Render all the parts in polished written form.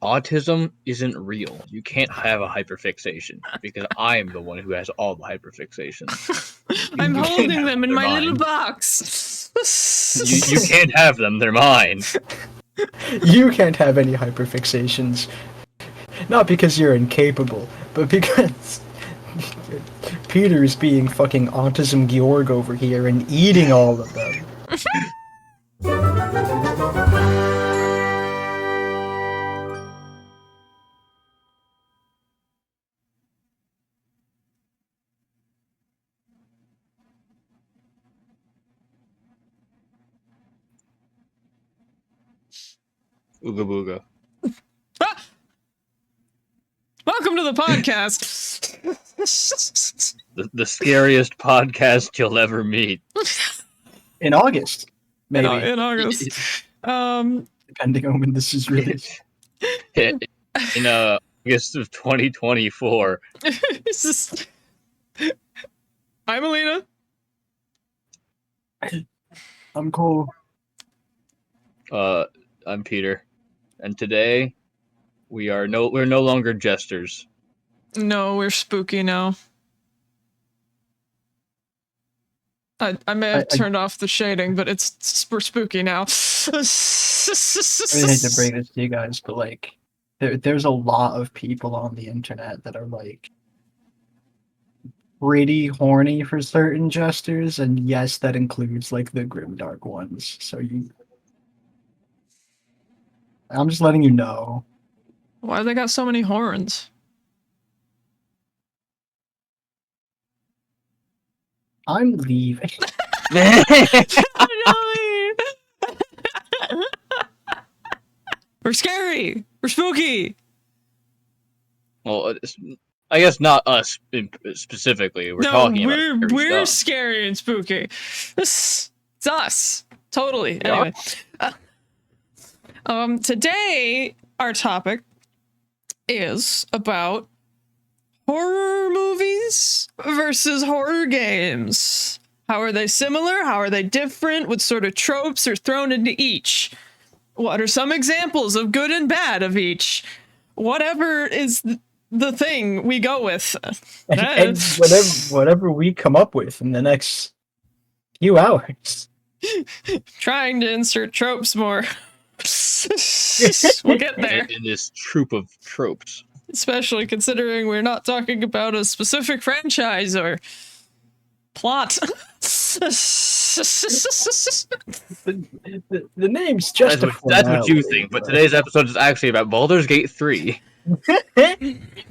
autism isn't real. You can't have a hyperfixation because I'm the one who has all the hyperfixations. I'm You holding can't have them in they're my mine. little box. You can't have them. They're mine. You can't have any hyperfixations. Not because you're incapable, but because Peter's being fucking Autism Georg over here and eating all of them. Ooga booga. Ah! Welcome to the podcast. The scariest podcast you'll ever meet. In August, maybe. In August. Depending on when this is released. In August of 2024. I'm Alina. I'm Cole. I'm Peter. And today we're no longer jesters. No, we're spooky now. I may have turned off the shading, but we're spooky now. I really hate to break this to you guys, but like, there's a lot of people on the internet that are like pretty horny for certain jesters, and yes, that includes like the grimdark ones. So I'm just letting you know. Why do they got so many horns? I'm leaving. We're scary. We're spooky. Well, I guess not us specifically. We're talking about we're stuff. scary and spooky. It's us. Totally. Yeah. Anyway. Today our topic is about horror movies versus horror games. How are they similar? How are they different? What sort of tropes are thrown into each? What are some examples of good and bad of each? Whatever is the thing we go with. And whatever we come up with in the next few hours. Trying to insert tropes more. We'll get there. In this troop of tropes. Especially considering we're not talking about a specific franchise or plot. The name's just that's what you think, but today's episode is actually about Baldur's Gate 3.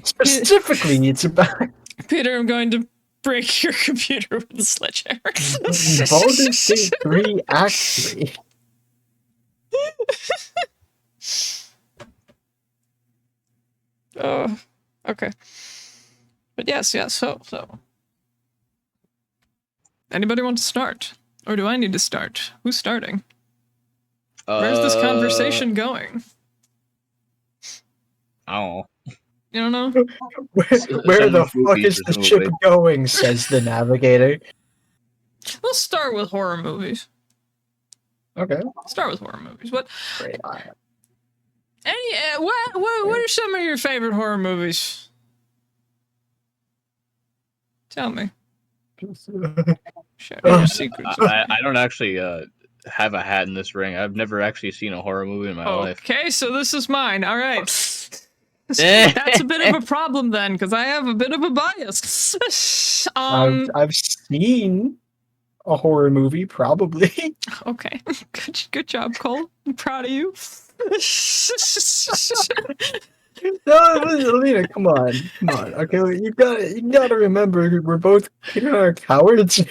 Specifically, it's about Peter, I'm going to break your computer with a sledgehammer. Baldur's Gate 3 Act 3. Oh, okay. But yes, so. Anybody want to start? Or do I need to start? Who's starting? Where's this conversation going? I don't know. You don't know? Where the fuck is the ship going, says the navigator. Let's start with horror movies. Okay. Start with horror movies. What Great. are some of your favorite horror movies? Tell me. Share your secrets. I don't actually have a hat in this ring. I've never actually seen a horror movie in my life. Okay, so this is mine. All right. That's a bit of a problem then, because I have a bit of a bias. I've seen a horror movie, probably. Okay, good job, Cole. I'm proud of you. No, Alina, come on. Okay, you gotta remember, we're both cowards.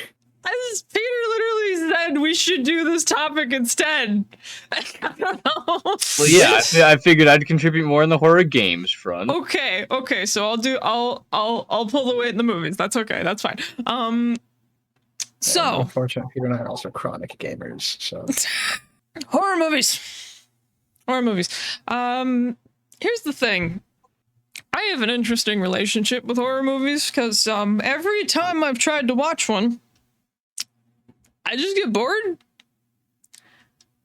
Peter literally said we should do this topic instead. I don't know. Well, yeah, I figured I'd contribute more in the horror games front. Okay, so I'll pull the weight in the movies. That's okay. That's fine. So unfortunately, Peter and I are also chronic gamers. So horror movies. Here's the thing. I have an interesting relationship with horror movies because every time I've tried to watch one, I just get bored.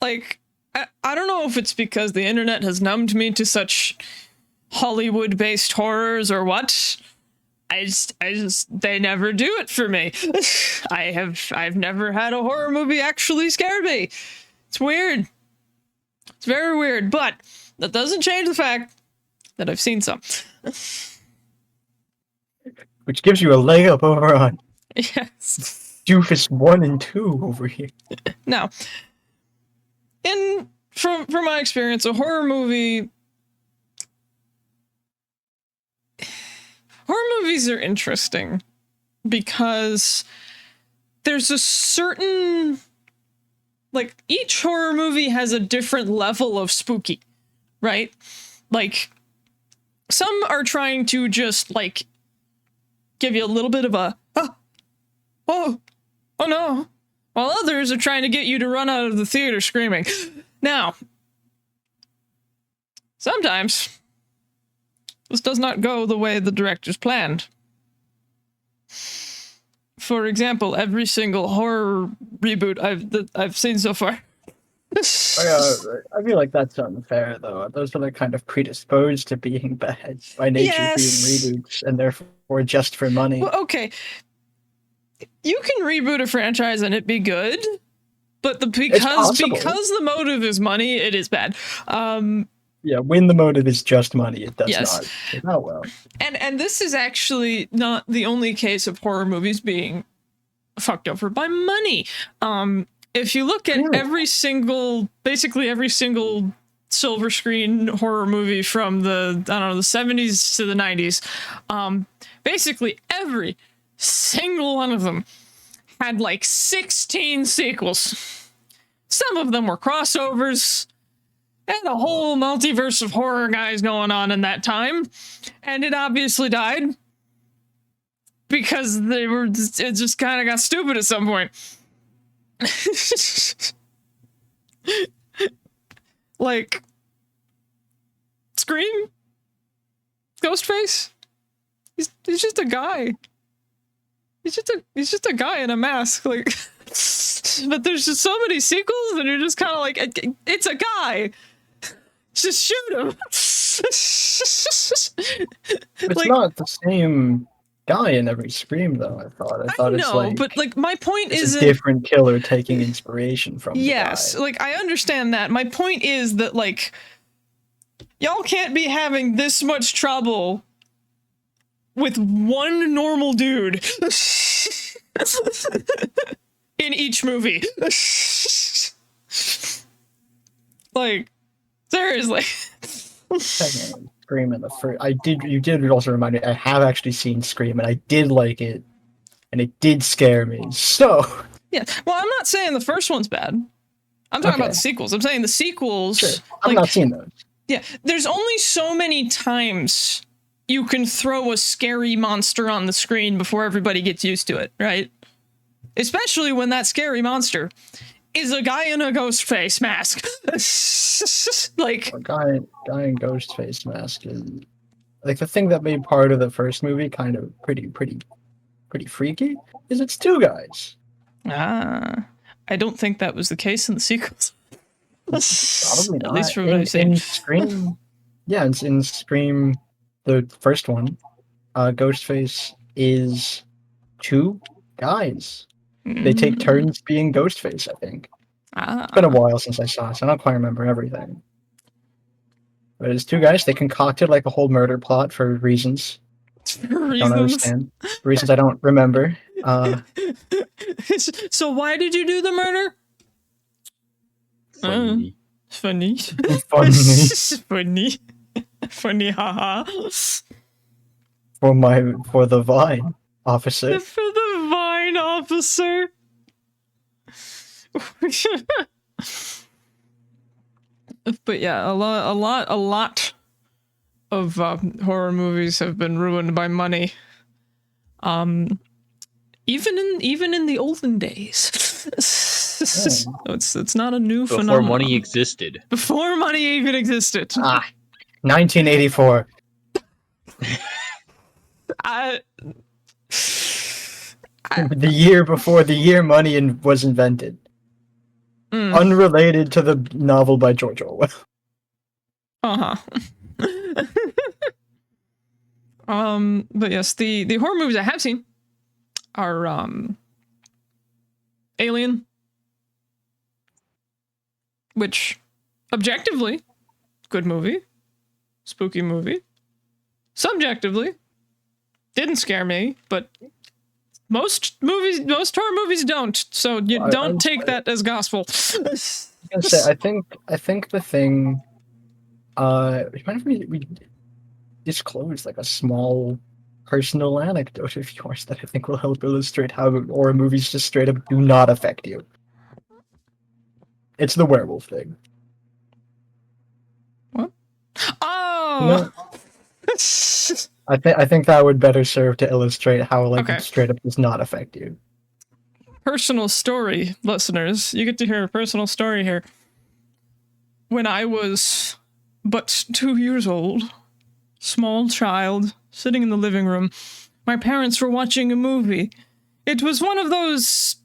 Like, I don't know if it's because the internet has numbed me to such Hollywood-based horrors or what. I just, they never do it for me. I've never had a horror movie actually scare me. It's weird. It's very weird, but that doesn't change the fact that I've seen some. Which gives you a leg up over on Yes. Doofus 1 and 2 over here. Now, from my experience, a horror movies are interesting because there's a certain, like, each horror movie has a different level of spooky, right? Like, some are trying to just, like, give you a little bit of a, oh no, while others are trying to get you to run out of the theater screaming. Now, sometimes this does not go the way the directors planned. For example, every single horror reboot I've seen so far. I feel like that's unfair, though. Those are kind of predisposed to being bad by nature, Yes. being reboots, and therefore just for money. Well, okay. You can reboot a franchise and it be good, but because the motive is money, it is bad. Yeah, when the motive is just money, it does Yes. not turn out well. And this is actually not the only case of horror movies being fucked over by money. If you look at basically every single silver screen horror movie from the 70s to the 90s, basically every single one of them had like 16 sequels. Some of them were crossovers, and a whole multiverse of horror guys going on in that time, and it obviously died because it just kind of got stupid at some point. Like Scream, Ghostface, he's just a guy. He's just a guy in a mask, like. But there's just so many sequels, and you're just kind of like, it's a guy. Just shoot him. It's like, not the same guy in every Scream, though. I thought it's like, but like my point is a different killer taking inspiration from. Yes, the guy. like I understand that. My point is that like y'all can't be having this much trouble with one normal dude in each movie. Like, seriously. Scream in the first. You did also remind me. I have actually seen Scream, and I did like it, and it did scare me. So. Yeah. Well, I'm not saying the first one's bad. I'm talking about the sequels. I'm saying the sequels. Sure. I've not seen those. Yeah. There's only so many times you can throw a scary monster on the screen before everybody gets used to it, right? Especially when that scary monster is a guy in a ghost face mask. Like a guy in ghost face mask is like the thing that made part of the first movie kind of pretty freaky is it's two guys. I don't think that was the case in the sequels. Probably not. At least from what I've seen. In Scream, yeah, in Scream, the first one, Ghostface is two guys. They take turns being Ghostface, I think. It's been a while since I saw it, so I don't quite remember everything. But it's two guys. They concocted like a whole murder plot for reasons. I don't understand. Reasons I don't remember. So why did you do the murder? Funny. Funny. Funny, haha. For the Vine officer. For the Vine officer. But yeah, a lot of horror movies have been ruined by money. Even in the olden days. It's not a new phenomenon. Before money existed. Before money even existed. 1984. The year before the year money was invented. unrelated to the novel by George Orwell. Uh-huh. But yes, the horror movies I have seen are Alien, which objectively good movie, spooky movie. Subjectively didn't scare me, but most horror movies don't. So you don't take that as gospel. I was gonna say, I think the thing, mind if we disclose like a small personal anecdote of yours that I think will help illustrate how horror movies just straight up do not affect you. It's the werewolf thing. What? Oh. No. I think that would better serve to illustrate how like Okay. it straight up does not affect you. Personal story, listeners. You get to hear a personal story here. When I was but 2 years old, small child, sitting in the living room, my parents were watching a movie. It was one of those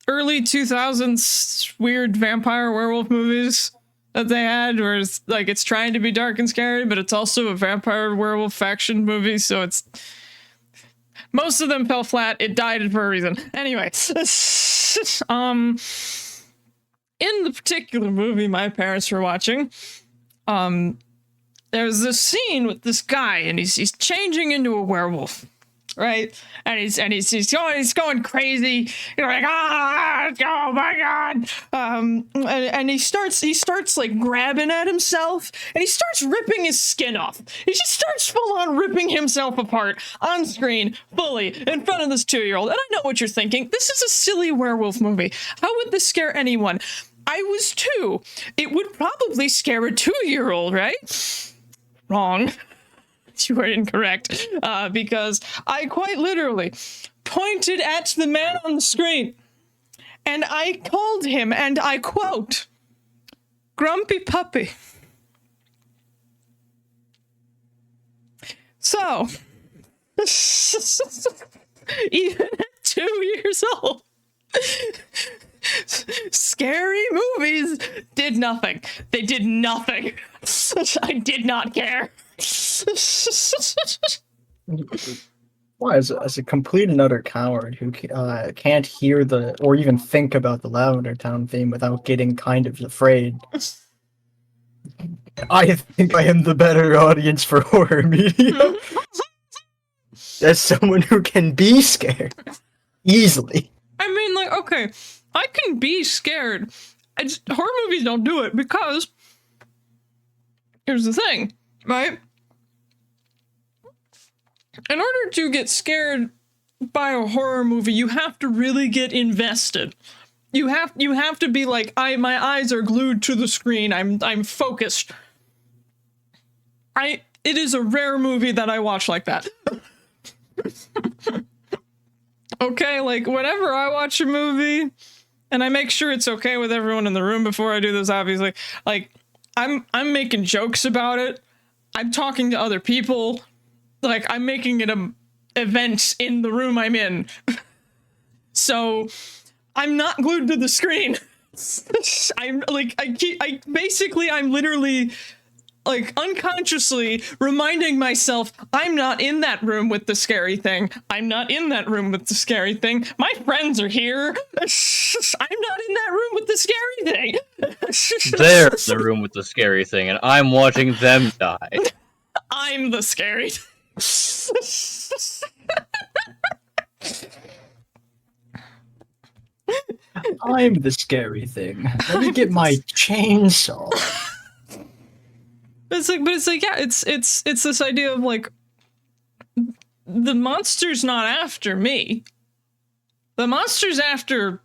early 2000s weird vampire werewolf movies that they had, where it's like it's trying to be dark and scary, but it's also a vampire werewolf faction movie, so it's most of them fell flat. It died for a reason. Anyway, in the particular movie my parents were watching, there's this scene with this guy, and he's changing into a werewolf, right? And he's going crazy. You're like, oh my god! And he starts like grabbing at himself, and he starts ripping his skin off. He just starts full on ripping himself apart on screen, fully in front of this 2-year-old. And I know what you're thinking. This is a silly werewolf movie. How would this scare anyone? I was 2. It would probably scare a 2-year-old, right? Wrong. You are incorrect, because I quite literally pointed at the man on the screen, and I called him, and I quote, "Grumpy puppy." So, even at 2 years old, scary movies did nothing. They did nothing. I did not care. Why, as a complete and utter coward who can't hear or even think about the Lavender Town theme without getting kind of afraid, I think I am the better audience for horror media. As someone who can be scared easily. I mean, like, okay, I can be scared. Horror movies don't do it because here's the thing, right? In order to get scared by a horror movie, you have to really get invested. You have to be like, my eyes are glued to the screen. I'm focused. It is a rare movie that I watch like that. Okay, like whenever I watch a movie, and I make sure it's okay with everyone in the room before I do this, obviously, like I'm making jokes about it. I'm talking to other people. Like, I'm making it an event in the room I'm in. So, I'm not glued to the screen. I'm literally, like, unconsciously reminding myself, I'm not in that room with the scary thing. I'm not in that room with the scary thing. My friends are here. I'm not in that room with the scary thing. They're in the room with the scary thing, and I'm watching them die. I'm the scary thing. I'm the scary thing. Let me get my chainsaw. It's like, yeah, it's this idea of like, the monster's not after me. The monster's after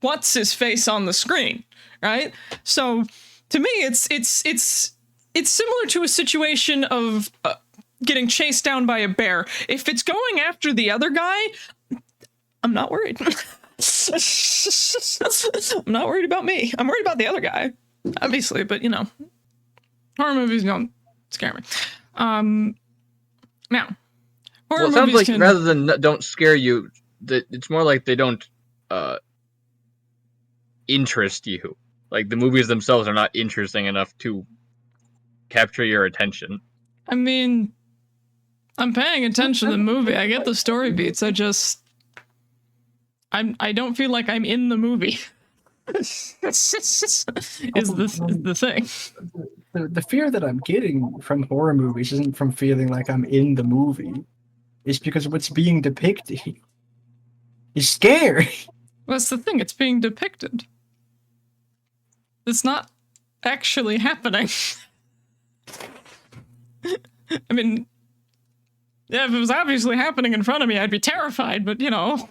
what's his face on the screen, right? So to me, it's similar to a situation of getting chased down by a bear. If it's going after the other guy, I'm not worried. I'm not worried about me. I'm worried about the other guy, obviously, but you know, horror movies don't scare me. Now, horror Well, it sounds movies like rather than don't scare you, that it's more like they don't interest you. Like, the movies themselves are not interesting enough to capture your attention. I mean, I'm paying attention to the movie. I get the story beats. I don't feel like I'm in the movie. is the thing. The fear that I'm getting from horror movies isn't from feeling like I'm in the movie. It's because what's being depicted is scary. That's the thing. It's being depicted. It's not actually happening. I mean, yeah, if it was obviously happening in front of me, I'd be terrified, but you know.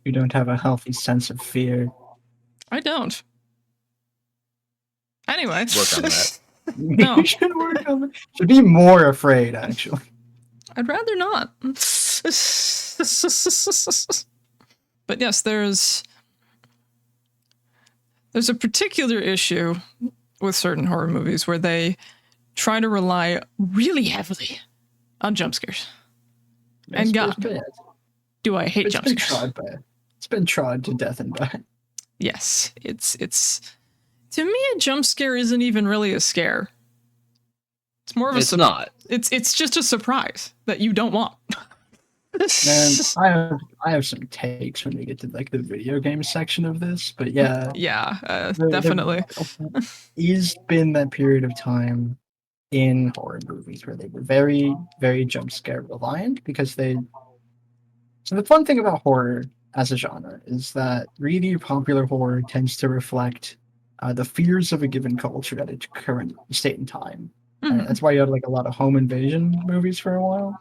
You don't have a healthy sense of fear. I don't. Anyway. Work on that. No. You should work on it. Should be more afraid, actually. I'd rather not. But yes, there's a particular issue with certain horror movies where they try to rely really heavily on jump scares. And God, do I hate jump scares. It's been tried to death and back. Yes, it's to me a jump scare isn't even really a scare. It's more of a not. It's just a surprise that you don't want. And I have some takes when we get to like the video game section of this, but yeah. Yeah, definitely. There's been that period of time in horror movies where they were very, very jump scare reliant because they. So the fun thing about horror as a genre is that really popular horror tends to reflect the fears of a given culture at its current state and time. Mm-hmm. That's why you had like a lot of home invasion movies for a while.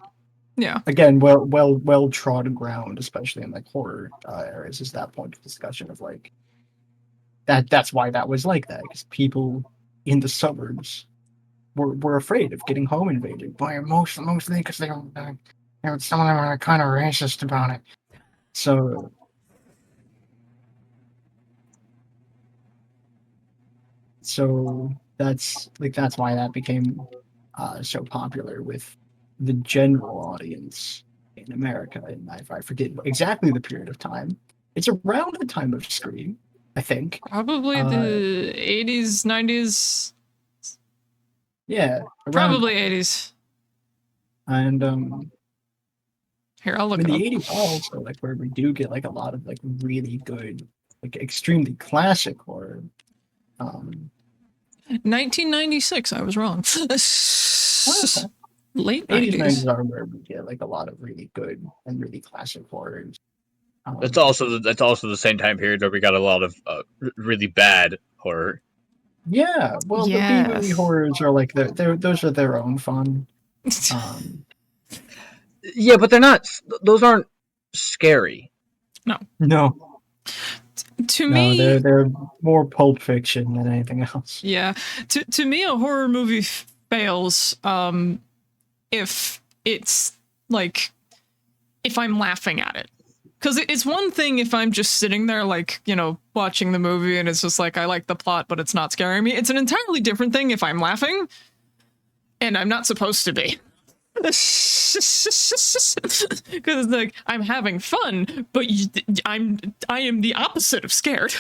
Yeah. Again, well trodden ground, especially in like horror areas, is that point of discussion of like that's why that was like that, because people in the suburbs were afraid of getting home invaded by mostly because they some of them are kind of racist about it. So that's why that became so popular with the general audience in America. And I forget exactly the period of time. It's around the time of Scream, I think. Probably the 80s, 90s. Yeah. Probably 80s. And here, I'll look in it the up. 80s also, like where we do get like a lot of like really good, like extremely classic horror. 1996, I was wrong. Okay. Late 80s, 90s. 90s are where we get like a lot of really good and really classic horrors. That's also the same time period where we got a lot of really bad horror. Yeah, well, the B-movie horrors are like those are their own fun. Yeah, but they're not. Those aren't scary. No. To me, they're more Pulp Fiction than anything else. Yeah, to me, a horror movie fails if it's like if I'm laughing at it. Because it's one thing if I'm just sitting there, like, you know, watching the movie and it's just like, I like the plot, but it's not scaring me. It's an entirely different thing if I'm laughing and I'm not supposed to be. Because like I'm having fun, but I am the opposite of scared.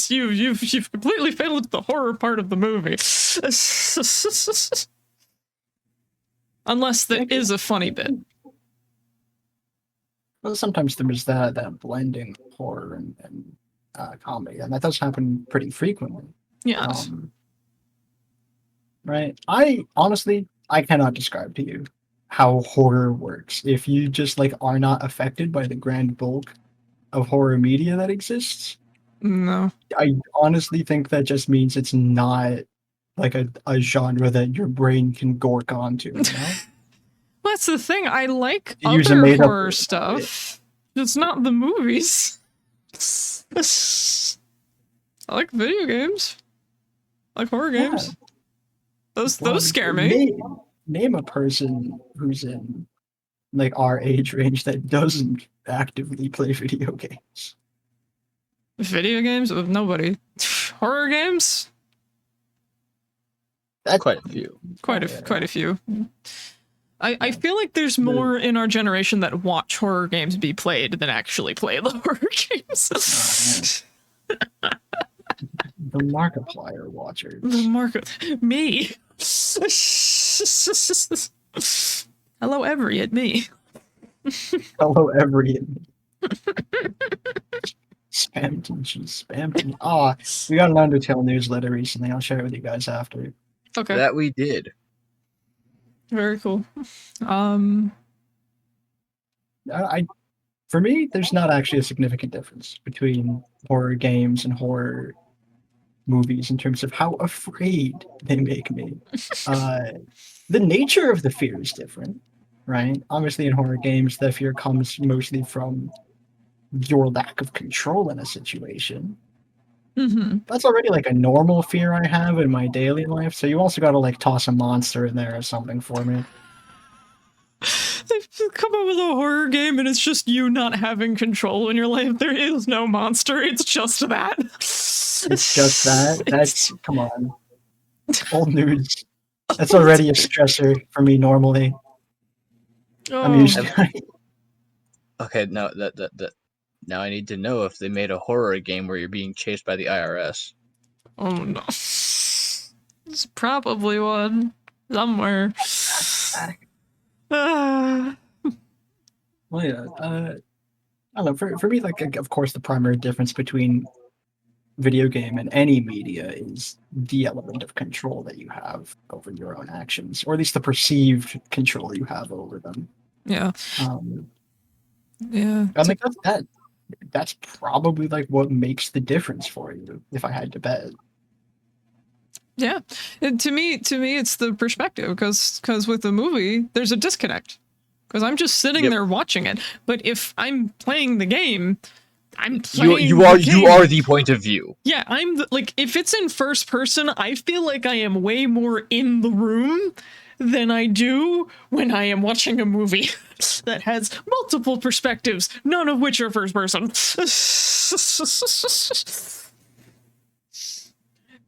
You've completely failed the horror part of the movie. Unless there is a funny bit. Well, sometimes there's that blending of horror and comedy, and that does happen pretty frequently. Yes. Right. I honestly cannot describe to you how horror works if you just like are not affected by the grand bulk of horror media that exists. No. I honestly think that just means it's not like a genre that your brain can gork onto, you know? Well, that's the thing. I like Use other horror stuff. It's not the movies. I like video games. I like horror games. Those scare me. Name a person who's in like our age range that doesn't actively play video games. Video games? Nobody. Horror games? Quite a few. Quite a few. I feel like there's more in our generation that watch horror games be played than actually play the horror games. The Markiplier watchers. The market, me. Hello, every me. Hello, everyone. Spammed. Ah, we got an Undertale newsletter recently. I'll share it with you guys after. Okay. That we did. Very cool. For me, there's not actually a significant difference between horror games and horror movies in terms of how afraid they make me. The nature of the fear is different, right? Obviously, in horror games, the fear comes mostly from your lack of control in a situation. Mm-hmm. That's already like a normal fear I have in my daily life. So you also got to like toss a monster in there or something for me. They've come up with a horror game and it's just you not having control in your life. There is no monster. It's just that. It's just that. That's come on. Old news. That's already a stressor for me normally. I'm used to it. Okay, now now I need to know if they made a horror game where you're being chased by the IRS. Oh no. There's probably one somewhere. Well, yeah. I don't know. For me, like, of course, the primary difference between video game and any media is the element of control that you have over your own actions, or at least the perceived control you have over them. Yeah. Yeah. I think that's probably like what makes the difference for you, if I had to bet. Yeah. To me, it's the perspective, because with the movie, there's a disconnect. Because I'm just sitting there watching it. But if I'm playing the game, I'm playing you are the point of view. Yeah, like, if it's in first person, I feel like I am way more in the room than I do when I am watching a movie that has multiple perspectives, none of which are first person.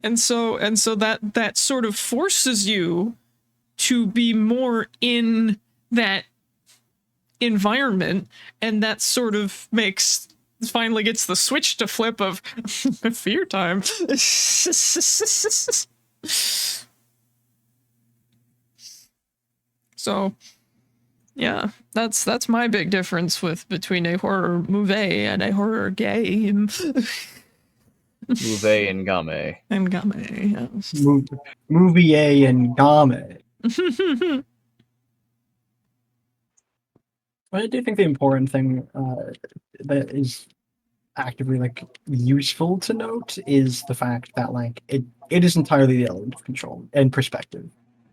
And so that sort of forces you to be more in that environment, and that sort of finally gets the switch to flip of fear time. So yeah, that's my big difference between a horror movie and a horror game. Movie and game. And game, yes. Movie and game. But I do think the important thing that is actively like useful to note is the fact that like it is entirely the element of control and perspective.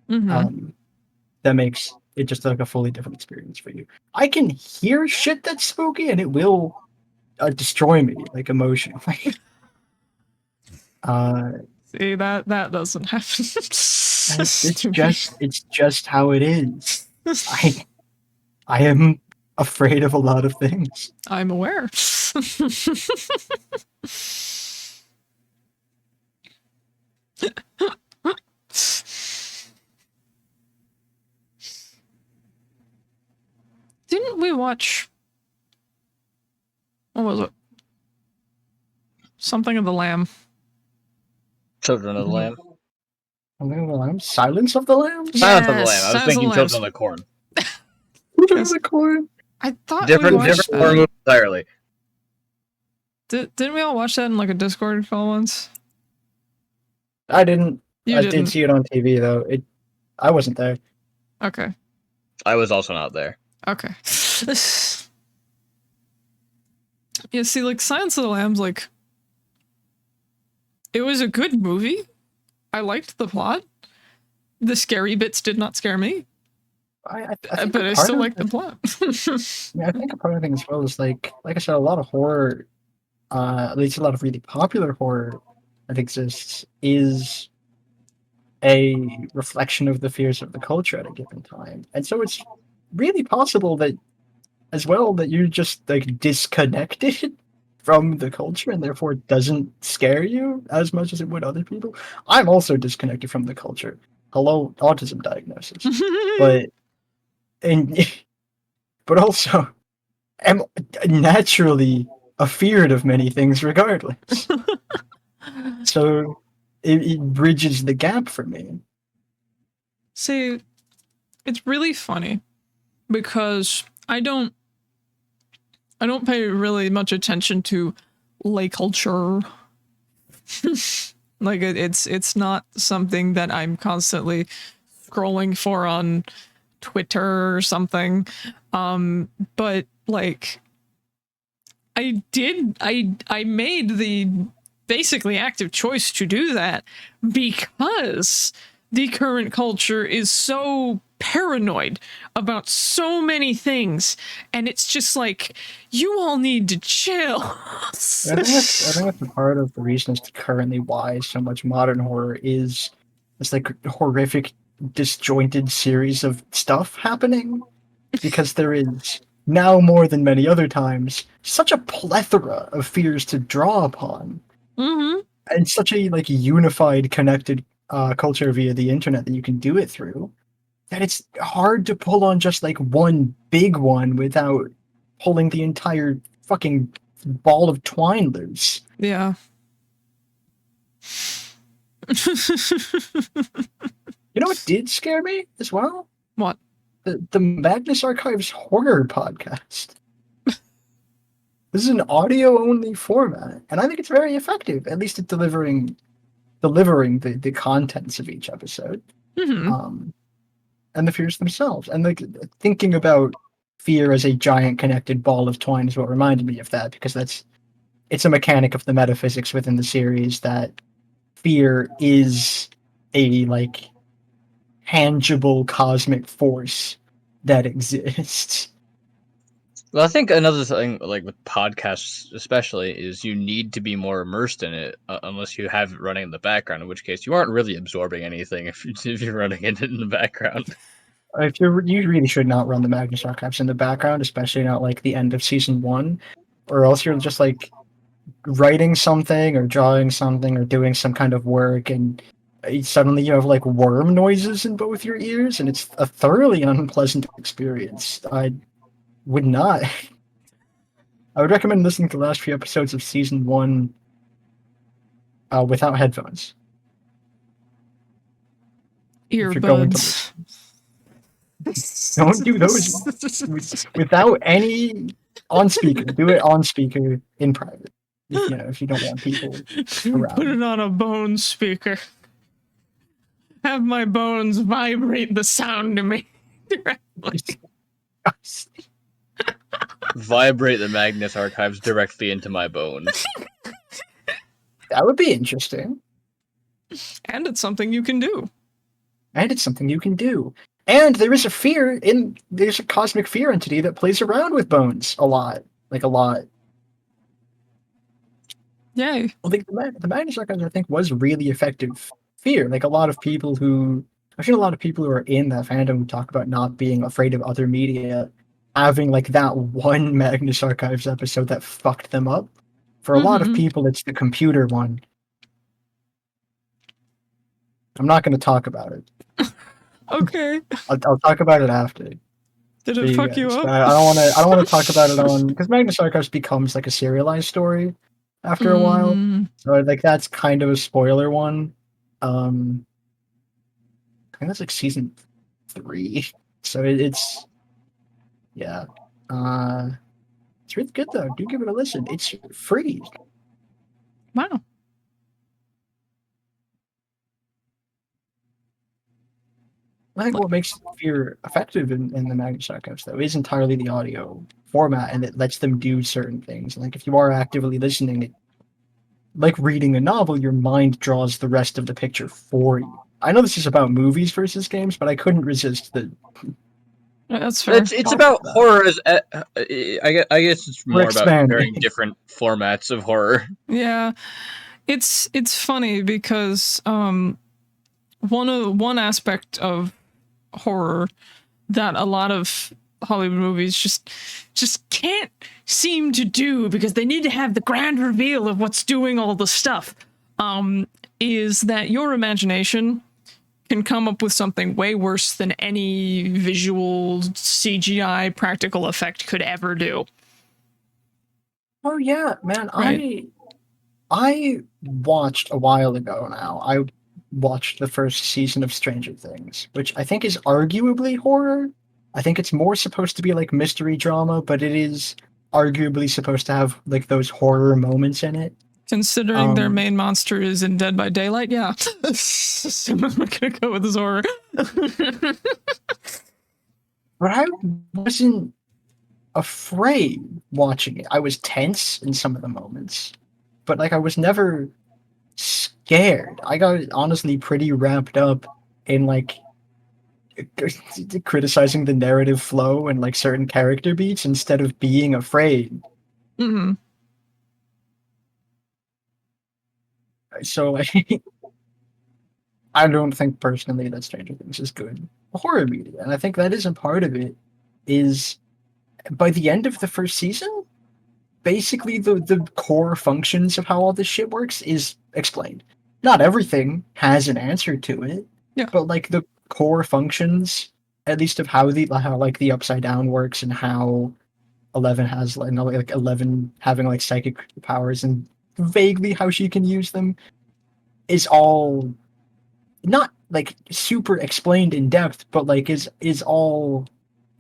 That makes it just like a fully different experience for you. I can hear shit that's spooky and it will destroy me like emotionally. See, that doesn't happen. It's just how it is. I am afraid of a lot of things. I'm aware. Didn't we watch... What was it? Something of the Lamb. Children of the Lamb. Something of the Lamb? Silence of the Lamb? Silence of the Lamb. I was thinking Children of the Corn. Children of the Corn? I thought different horror movie entirely. Didn't we all watch that in like a Discord call once? I didn't. You I didn't. did see it on TV though. I wasn't there. Okay. I was also not there. Okay. Yeah, see, like, Silence of the Lambs, like, it was a good movie. I liked the plot. The scary bits did not scare me. But I still like the plot. I think a part of the thing as well is like I said, a lot of horror, at least a lot of really popular horror that exists, is a reflection of the fears of the culture at a given time. And so it's really possible that as well that you're just like disconnected from the culture and therefore it doesn't scare you as much as it would other people. I'm also disconnected from the culture. Hello, autism diagnosis. But and but also am naturally afeared of many things regardless. So it bridges the gap for me. See, it's really funny because I don't pay really much attention to lay culture. Like it's not something that I'm constantly scrolling for on Twitter or something. But like I made the basically active choice to do that because the current culture is so paranoid about so many things, and it's just like, you all need to chill. I think that's a part of the reason as to currently why so much modern horror is this like horrific, disjointed series of stuff happening, because there is now more than many other times such a plethora of fears to draw upon, and such a like unified, connected culture via the internet that you can do it through, that it's hard to pull on just like one big one without pulling the entire fucking ball of twine loose. Yeah. You know what did scare me as well? What? The Magnus Archives horror podcast. This is an audio-only format, and I think it's very effective, at least at delivering the contents of each episode, and the fears themselves. And like thinking about fear as a giant connected ball of twine is what reminded me of that, because it's a mechanic of the metaphysics within the series that fear is a like tangible cosmic force that exists. Well, I think another thing, like with podcasts especially, is you need to be more immersed in it, unless you have it running in the background, in which case you aren't really absorbing anything if you're running it in the background. If you really should not run the Magnus Archives in the background, especially not like the end of season 1, or else you're just like writing something or drawing something or doing some kind of work, and suddenly you have like worm noises in both your ears, and it's a thoroughly unpleasant experience. I would not. I would recommend listening to the last few episodes of season 1 without headphones. Earbuds. Don't do those without any on speaker. Do it on speaker in private. If you don't want people around. Put it on a bone speaker. Have my bones vibrate the sound to me directly. Vibrate the Magnus Archives directly into my bones. That would be interesting. And it's something you can do. And there is there's a cosmic fear entity that plays around with bones a lot. Like a lot. Yay. Well, the Magnus Archives, I think, was really effective fear. Like I've seen a lot of people who are in that fandom who talk about not being afraid of other media, having like that one Magnus Archives episode that fucked them up. For a lot of people, it's the computer one. I'm not going to talk about it. Okay. I'll talk about it after. Did it fuck you up? I don't want to talk about it on, because Magnus Archives becomes like a serialized story after a while. So like that's kind of a spoiler one. I think that's like season 3. So it's yeah. It's really good though. Do give it a listen. It's free. Wow. I think what makes fear effective in the Magnus Archives, though, is entirely the audio format, and it lets them do certain things. Like, if you are actively listening, like reading a novel, your mind draws the rest of the picture for you. I know this is about movies versus games, but I couldn't resist the... That's fair. It's about horror as... I guess it's more about comparing different formats of horror. Yeah. It's funny because one aspect of horror that a lot of Hollywood movies just can't seem to do, because they need to have the grand reveal of what's doing all the stuff, is that your imagination can come up with something way worse than any visual CGI practical effect could ever do. Oh yeah, man. Right. I watched a while ago now. I watched the first season of Stranger Things, which I think is arguably horror. I think it's more supposed to be like mystery drama, but it is arguably supposed to have like those horror moments in it. Considering their main monster is in Dead by Daylight, yeah. So I'm not gonna go with this horror. But I wasn't afraid watching it. I was tense in some of the moments, but like I was never scared. I got honestly pretty wrapped up in like criticizing the narrative flow and like certain character beats instead of being afraid. Mm-hmm. So I don't think personally that Stranger Things is good horror media, and I think that is a part of it. Is by the end of the first season, basically the core functions of how all this shit works is explained. Not everything has an answer to it, Yeah. but like the core functions, at least of how like the upside down works and how 11 has like 11 having like psychic powers and vaguely how she can use them is all not like super explained in depth, but like is all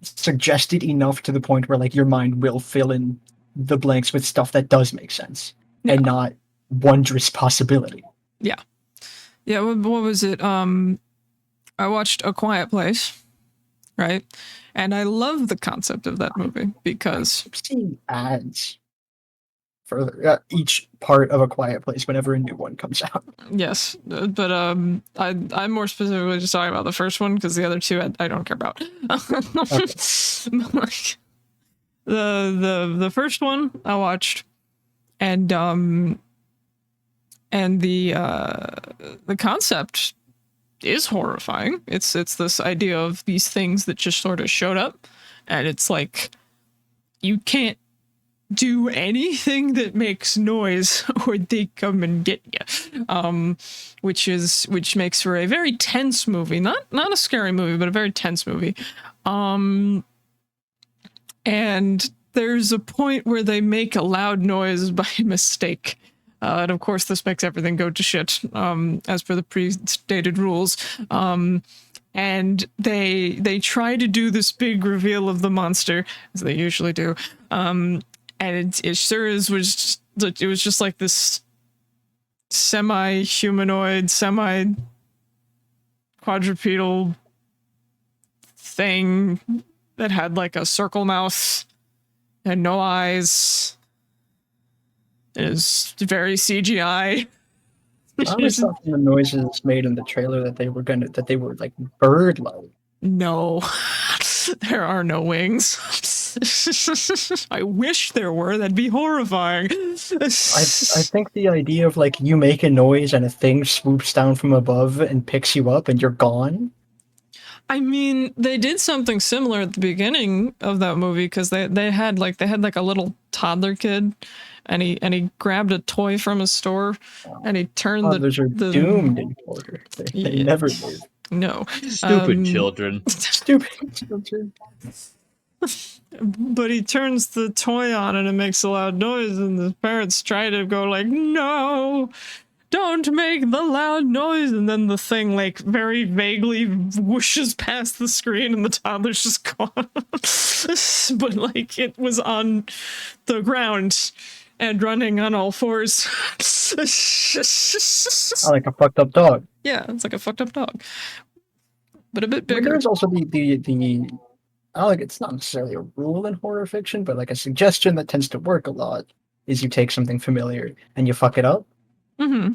suggested enough to the point where like your mind will fill in the blanks with stuff that does make sense Yeah. and not wondrous possibility. Yeah. Yeah, what was it? I watched A Quiet Place, right? And I love the concept of that movie because I'm seeing ads for each part of A Quiet Place whenever a new one comes out. yes, but I'm more specifically just talking about the first one because the other two I don't care about. Like, the first one I watched, and the concept is horrifying. It's this idea of these things that just sort of showed up, and it's like you can't do anything that makes noise or they come and get you, which makes for a very tense movie. Not a scary movie, but a very tense movie. And there's a point where they make a loud noise by mistake. And of course, this makes everything go to shit, as per the pre-stated rules. And they try to do this big reveal of the monster, as they usually do. And it sure is it was just like this semi-humanoid, semi-quadrupedal thing that had like a circle mouth and no eyes. It is very CGI. I always thought from the noises made in the trailer that they were like bird-like. No, there are no wings. I wish there were. That'd be horrifying. I think the idea of like you make a noise and a thing swoops down from above and picks you up and you're gone. I mean, they did something similar at the beginning of that movie because they had like a little toddler kid, and he grabbed a toy from a store, and he turned Toddlers are doomed in horror. They never live. No, Stupid children. Stupid children. But he turns the toy on and it makes a loud noise, and the parents try to go like, no, don't make the loud noise, and then the thing like very vaguely whooshes past the screen and the toddler's just gone. But like it was on the ground and running on all fours. Like a fucked up dog. Yeah, it's like a fucked up dog, but a bit But bigger. there's also the I like it's not necessarily a rule in horror fiction, but like a suggestion that tends to work a lot is you take something familiar and you fuck it up. Mm-hmm.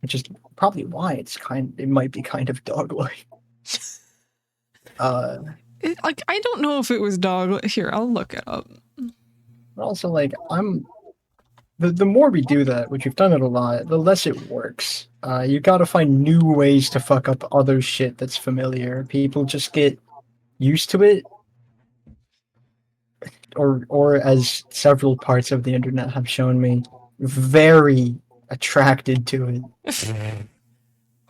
Which is probably why it might be kind of dog-like. Like I don't know if it was dog. Here, I'll look it up. But also, like the more we do that, which we've done it a lot, the less it works. You gotta find new ways to fuck up other shit that's familiar. People just get used to it, or as several parts of the internet have shown me, very attracted to it.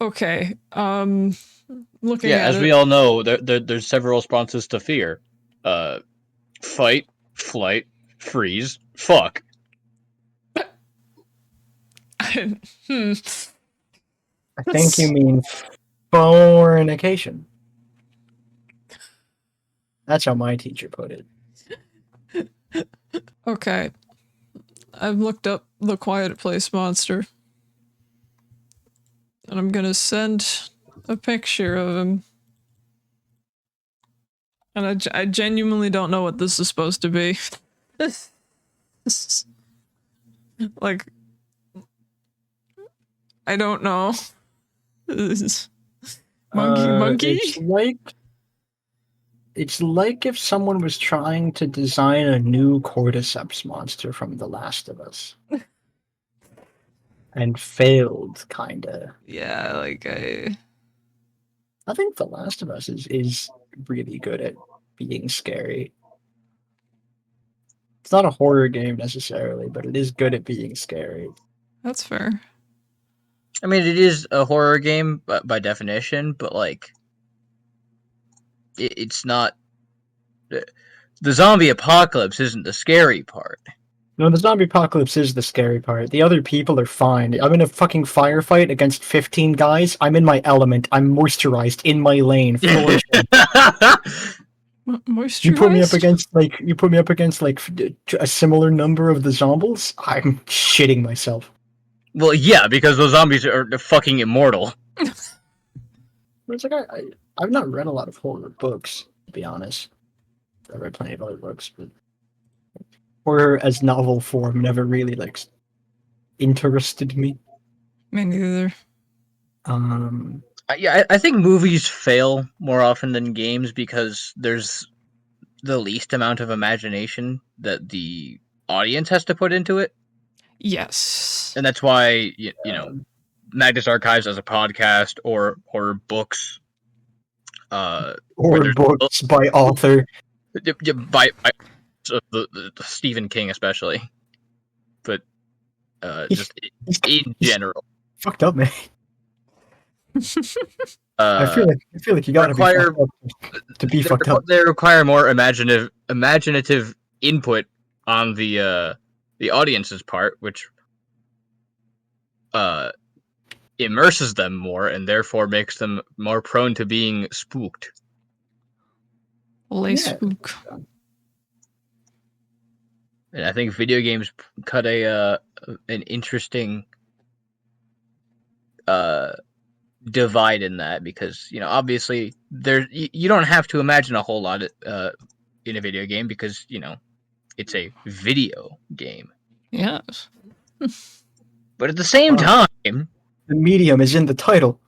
Okay. Looking Yeah, at as it. we all know, there's several responses to fear. Fight, flight, freeze, fuck. Hmm. I think you mean fornication. That's how my teacher put it. Okay. I've looked up the Quiet Place monster. And I'm gonna send a picture of him. And I genuinely don't know what this is supposed to be. Like, I don't know. Monkey? It's like if someone was trying to design a new cordyceps monster from The Last of Us. And failed, kinda. Yeah, like I think The Last of Us is really good at being scary. It's not a horror game necessarily, but it is good at being scary. that's fair. I mean, it is a horror game by definition, but like, it's not. The zombie apocalypse isn't the scary part. No, the zombie apocalypse is the scary part. The other people are fine. I'm in a fucking firefight against 15 guys. I'm in my element. I'm moisturized in my lane. Flourishing. Moisturized? You put me up against like a similar number of the zombies. I'm shitting myself. Well, yeah, because those zombies are fucking immortal. It's like I've not read a lot of horror books, to be honest. I've read plenty of other books, but horror as novel form never really like interested me. Me neither. Yeah, I think movies fail more often than games because there's the least amount of imagination that the audience has to put into it. Yes. And that's why, you know, Magnus Archives as a podcast or books. Or books by author. By the Stephen King especially. But just in general. Fucked up, man. I feel like you gotta be fucked up to be fucked up. They require more imaginative input on the audience's part, which immerses them more and therefore makes them more prone to being spooked. Spook. And I think video games cut an interesting divide in that because, you know, obviously you don't have to imagine a whole lot in a video game because, you know, it's a video game. Yes. But at the same time, the medium is in the title.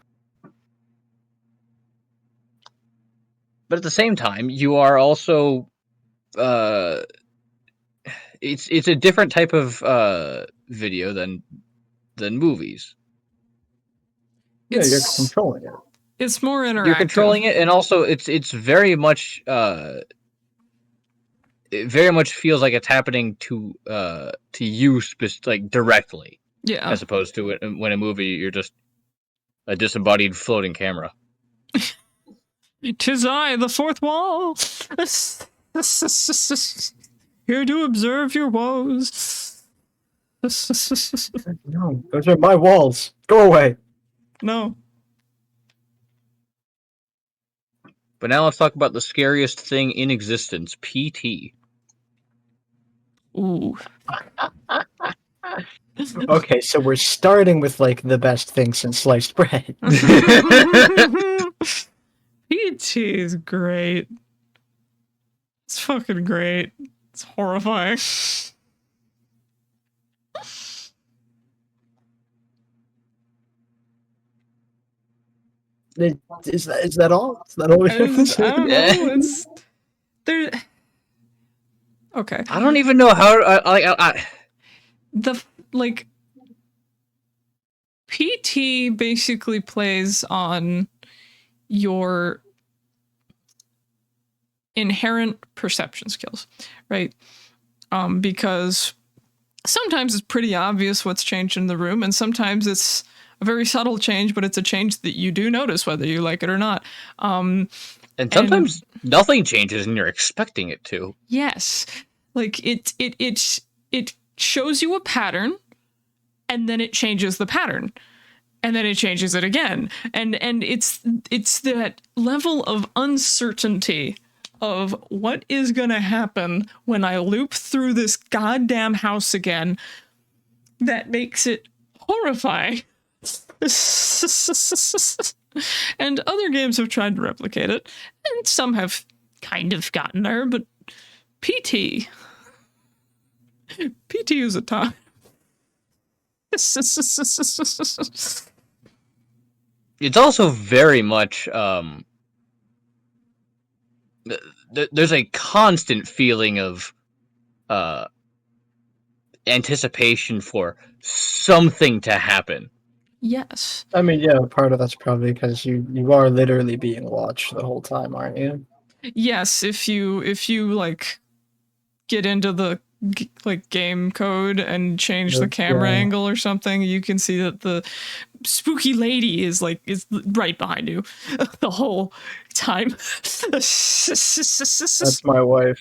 But at the same time, you are also it's a different type of video than movies. Yeah, you're controlling it. It's more interactive. You're controlling it, and also it's very much it very much feels like it's happening to you like directly. Yeah. As opposed to when a movie you're just a disembodied floating camera. 'Tis I, the fourth wall. Here to observe your woes. No, those are my walls. Go away. No. But now let's talk about the scariest thing in existence, PT. Ooh. Okay, so we're starting with like the best thing since sliced bread. PT is great. It's fucking great. It's horrifying. Is that all? Is that all we have to say? I don't know. It's there. Okay. I don't even know how. PT basically plays on your inherent perception skills, right? Because sometimes it's pretty obvious what's changed in the room, and sometimes it's a very subtle change, but it's a change that you do notice whether you like it or not. And sometimes nothing changes and you're expecting it to. Yes. Like it shows you a pattern and then it changes the pattern. And then it changes it again. And it's that level of uncertainty of what is going to happen when I loop through this goddamn house again that makes it horrifying. And other games have tried to replicate it, and some have kind of gotten there, but PT is a time. It's also very much there's a constant feeling of anticipation for something to happen. Yes. I mean, yeah, part of that's probably because you are literally being watched the whole time, aren't you? Yes, if you like get into the like game code and change the camera angle or something, you can see that the spooky lady is right behind you the whole time. That's my wife.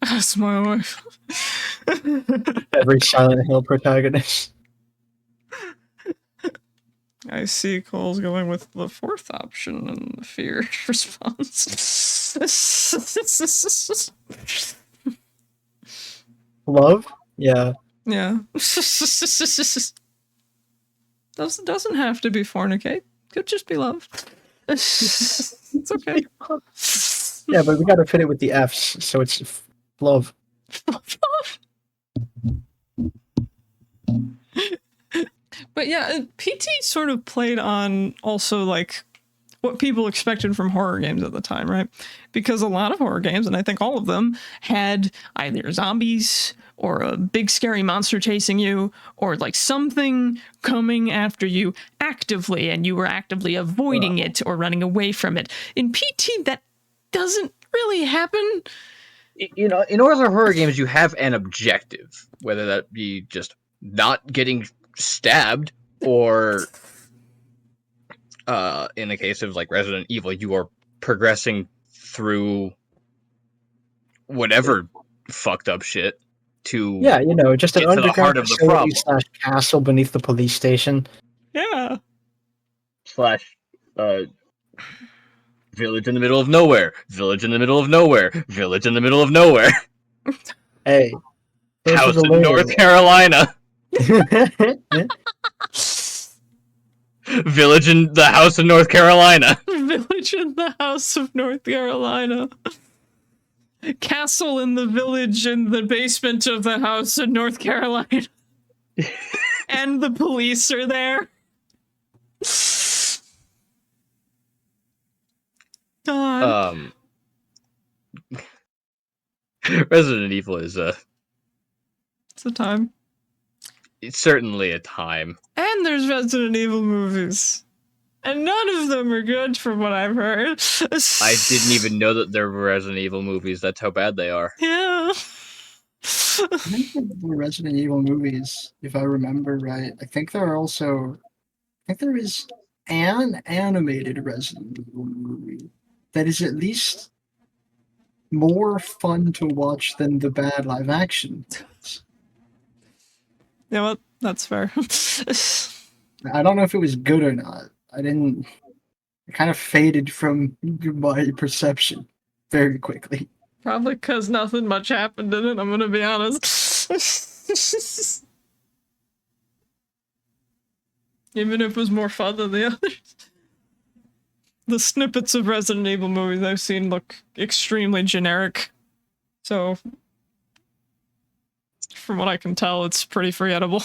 That's my wife. Every Silent Hill protagonist. I see Cole's going with the fourth option in the fear response. Love? Yeah. Yeah. Doesn't have to be fornicate. Could just be love. It's okay. Yeah, but we gotta fit it with the F's, so it's love. But yeah, PT sort of played on also like what people expected from horror games at the time, right? Because a lot of horror games, and I think all of them, had either zombies or a big scary monster chasing you, or like something coming after you actively, and you were actively avoiding it or running away from it. In PT, that doesn't really happen. You know, in other horror games, you have an objective, whether that be just not getting stabbed, or in the case of like Resident Evil, you are progressing through whatever fucked up shit to just an underground facility / castle beneath the police station. Yeah. / village in the middle of nowhere, village in the middle of nowhere, village in the middle of nowhere. Hey, house in North Carolina. Village in the house in North Carolina. Village in the house of North Carolina. Castle in the village in the basement of the house in North Carolina. And the police are there. God. Resident Evil is it's a time. It's certainly a time. And there's Resident Evil movies. And none of them are good from what I've heard. I didn't even know that there were Resident Evil movies. That's how bad they are. Yeah. I think the Resident Evil movies, if I remember right, I think there is an animated Resident Evil movie that is at least more fun to watch than the bad live action. Yeah, well, that's fair. I don't know if it was good or not. It kind of faded from my perception very quickly. Probably because nothing much happened in it, I'm gonna be honest. Even if it was more fun than the others. The snippets of Resident Evil movies I've seen look extremely generic. So, from what I can tell, it's pretty forgettable.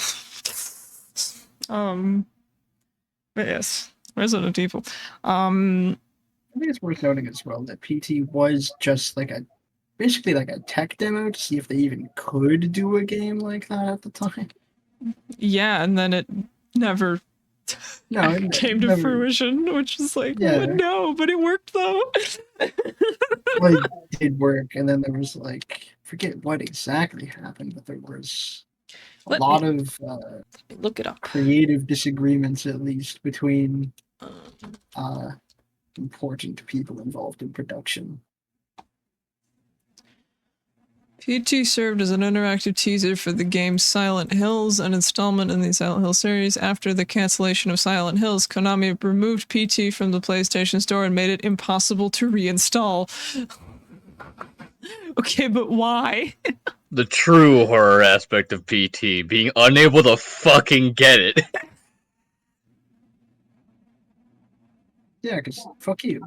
But yes, Resident Evil. I think it's worth noting as well that PT was just basically like a tech demo to see if they even could do a game like that at the time. Yeah, and then it never came to fruition, which is like, well, no, but it worked though. Well, it did work, and then there was forget what exactly happened, but there was a lot of look it up. creative disagreements, at least, between important people involved in production. PT served as an interactive teaser for the game Silent Hills, an installment in the Silent Hill series. After the cancellation of Silent Hills, Konami removed PT from the PlayStation Store and made it impossible to reinstall. Okay, but why? The true horror aspect of PT, being unable to fucking get it. Yeah, because fuck you.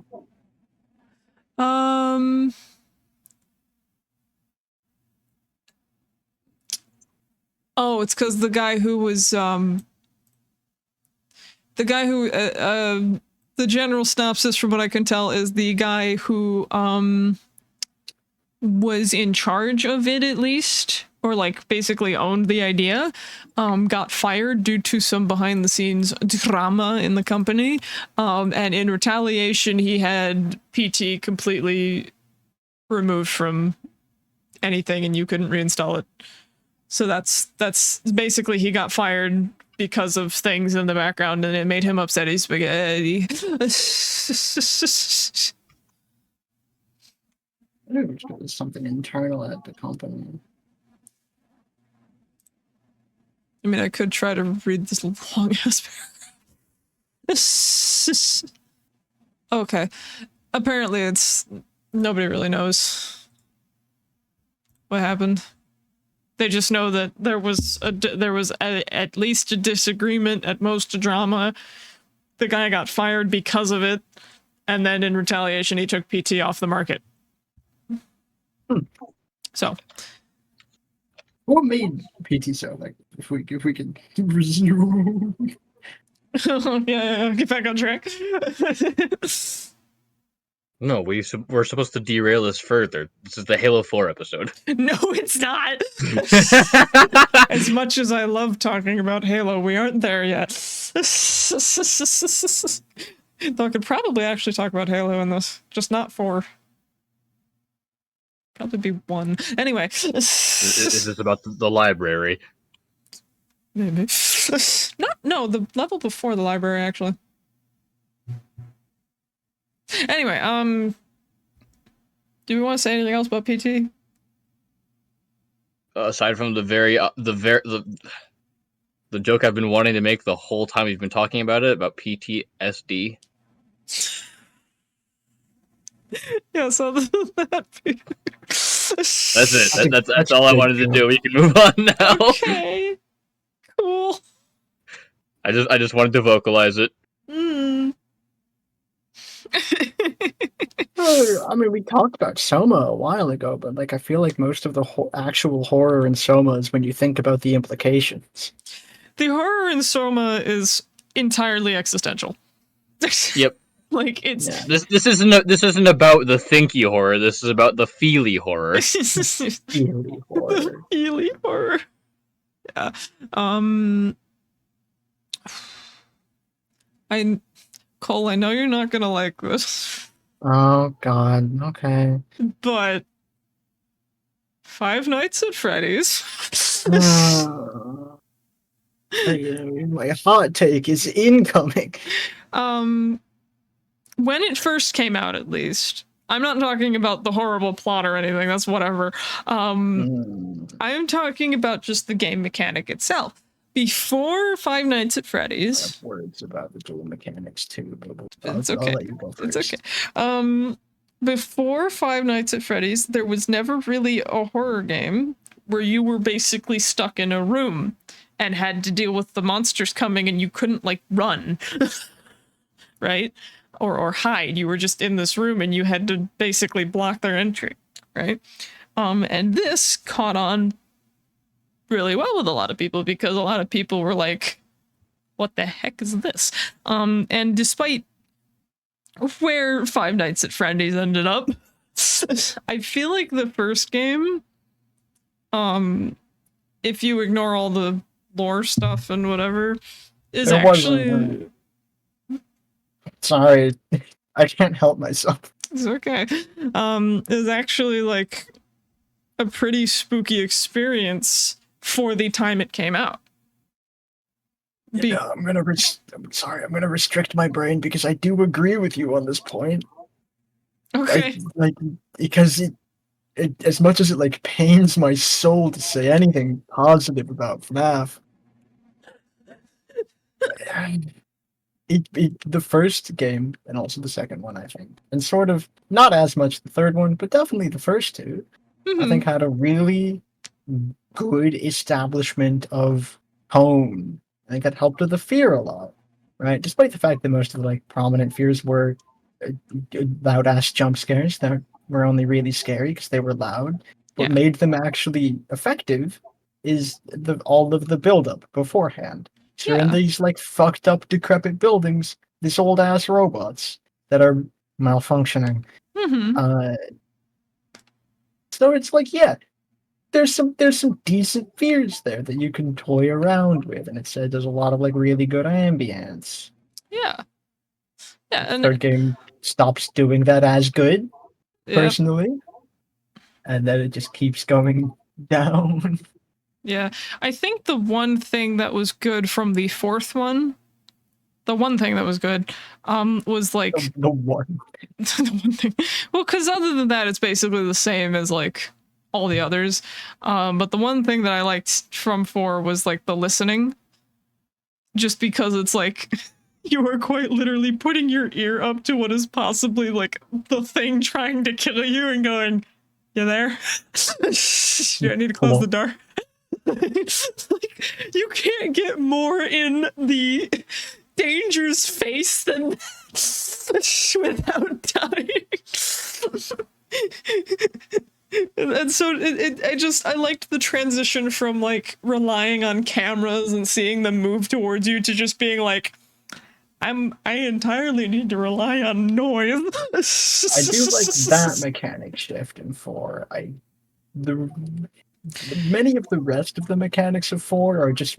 Oh, it's because the guy who was, the general synopsis from what I can tell is the guy who, was in charge of it at least, or like basically owned the idea, got fired due to some behind the scenes drama in the company. And in retaliation, he had PT completely removed from anything and you couldn't reinstall it. So that's basically he got fired because of things in the background and it made him upset as spaghetti. I think it was something internal at the company. I mean, I could try to read this long ass paragraph. Okay. Apparently it's nobody really knows what happened. They just know that there was at least a disagreement, at most a drama. The guy got fired because of it, and then in retaliation, he took PT off the market. So, what made PT so? Like, if we can resume. yeah, get back on track. No, we're supposed to derail this further. This is the Halo 4 episode. No, it's not. As much as I love talking about Halo, we aren't there yet. Though I could probably actually talk about Halo in this, just not 4. Probably be 1. Anyway. Is this about the library? Maybe. No, the level before the library, actually. Anyway, do we want to say anything else about PT? Aside from the joke I've been wanting to make the whole time we've been talking about it, about PTSD. Yeah, so that. That's it. That's all I wanted to do. We can move on now. Okay. Cool. I just wanted to vocalize it. I mean, we talked about Soma a while ago, but like, I feel like most of the actual horror in Soma is when you think about the implications. The horror in Soma is entirely existential. Yep. Like it's this isn't about the thinky horror. This is about the feely horror. Feely horror. The feely horror. Yeah. Cole, I know you're not gonna like this. Oh God. Okay. But Five Nights at Freddy's. My hot take is incoming. When it first came out, at least. I'm not talking about the horrible plot or anything, that's whatever. I am talking about just the game mechanic itself. Before Five Nights at Freddy's... I have words about the dual mechanics too, but it's okay. I'll let you go first. It's okay. Before Five Nights at Freddy's, there was never really a horror game where you were basically stuck in a room and had to deal with the monsters coming and you couldn't, like, run. Right? Or hide. You were just in this room and you had to basically block their entry, right? And this caught on really well with a lot of people because a lot of people were like, what the heck is this? And despite where Five Nights at Freddy's ended up, I feel like the first game, if you ignore all the lore stuff and whatever, is actually... Sorry, I can't help myself. It's okay. Is actually like a pretty spooky experience for the time it came out. I'm gonna restrict my brain because I do agree with you on this point. Okay. Because as much as it like pains my soul to say anything positive about FNAF, the first game and also the second one, I think, and sort of not as much the third one, but definitely the first two, I think had a really good establishment of tone. I think that helped with the fear a lot, right? Despite the fact that most of the like prominent fears were loud ass jump scares that were only really scary because they were loud. What made them actually effective is all of the buildup beforehand. So you're in these like fucked up, decrepit buildings, these old ass robots that are malfunctioning. So it's like, there's some decent fears there that you can toy around with, and it said there's a lot of like really good ambience. Yeah. And third game stops doing that as good, personally, and then it just keeps going down. Yeah, I think the one thing that was good from the fourth one, was like the one. the one thing. Well, because other than that, it's basically the same as like all the others. But the one thing that I liked from 4 was like the listening, just because it's like you are quite literally putting your ear up to what is possibly like the thing trying to kill you and going, "You there? Do I need to close the door?" Like, you can't get more in the danger's face than without dying. And so I liked the transition from like relying on cameras and seeing them move towards you to just being like, I entirely need to rely on noise. I do like that mechanic shift in 4. Many of the rest of the mechanics of 4 are just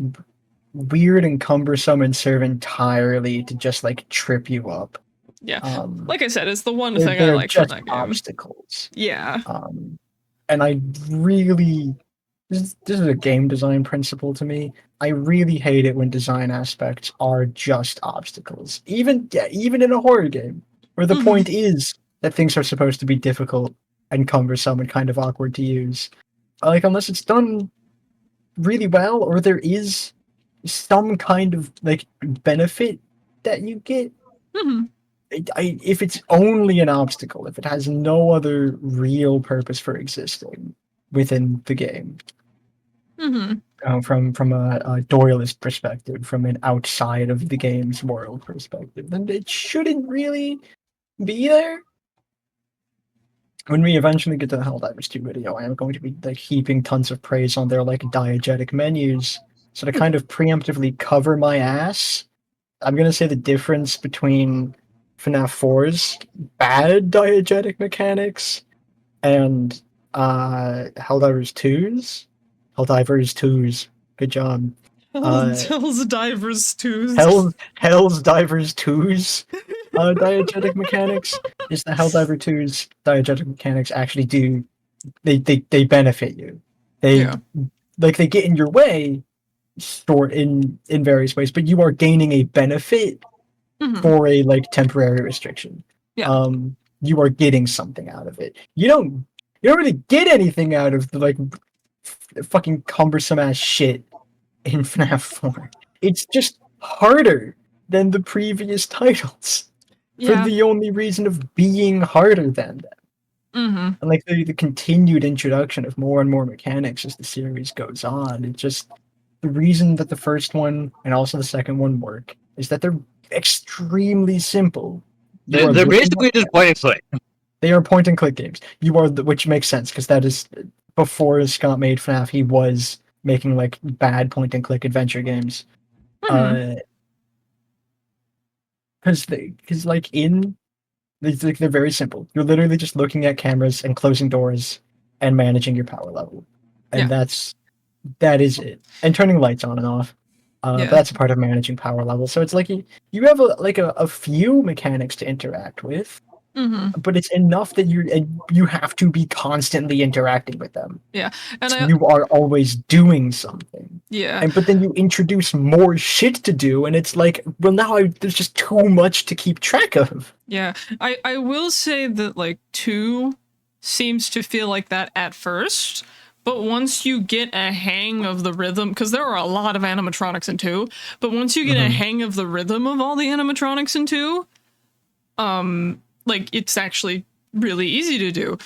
weird and cumbersome and serve entirely to just like trip you up. Yeah, like I said, it's the one thing I like from that game. Obstacles. Yeah. And I really, this is a game design principle to me. I really hate it when design aspects are just obstacles. Even in a horror game, where the point is that things are supposed to be difficult and cumbersome and kind of awkward to use. Like, unless it's done really well, or there is some kind of like benefit that you get. If it's only an obstacle, if it has no other real purpose for existing within the game, from a Doyleist perspective, from an outside of the game's world perspective, then it shouldn't really be there. When we eventually get to the Helldivers 2 video, I am going to be like heaping tons of praise on their like diegetic menus. So to kind of preemptively cover my ass, I'm gonna say the difference between FNAF 4's bad diegetic mechanics and Helldivers 2's. Good job. Hell's Divers 2's. Hell's Divers 2's diegetic mechanics is the Helldiver 2's diegetic mechanics actually do they benefit you. They get in your way stored in various ways, but you are gaining a benefit for a like temporary restriction. You are getting something out of it. You don't really get anything out of the like fucking cumbersome ass shit in FNAF 4. It's just harder than the previous titles for the only reason of being harder than them. And like the continued introduction of more and more mechanics as the series goes on. It just, the reason that the first one and also the second one work is that they're extremely simple. They're basically just point and click. They are point and click games. Which makes sense because that is before Scott made FNAF, he was making like bad point and click adventure games. Because they're very simple. You're literally just looking at cameras and closing doors and managing your power level, and that is it. And turning lights on and off. That's a part of managing power level. So it's like you have a few mechanics to interact with, but it's enough that you have to be constantly interacting with them. Yeah, and So you are always doing something. yeah, But then you introduce more shit to do, and it's like, well, now there's just too much to keep track of. yeah. I will say that like 2 seems to feel like that at first, but once you get a hang of the rhythm, because there are a lot of animatronics in 2, but once you get a hang of the rhythm of all the animatronics in 2, like it's actually really easy to do.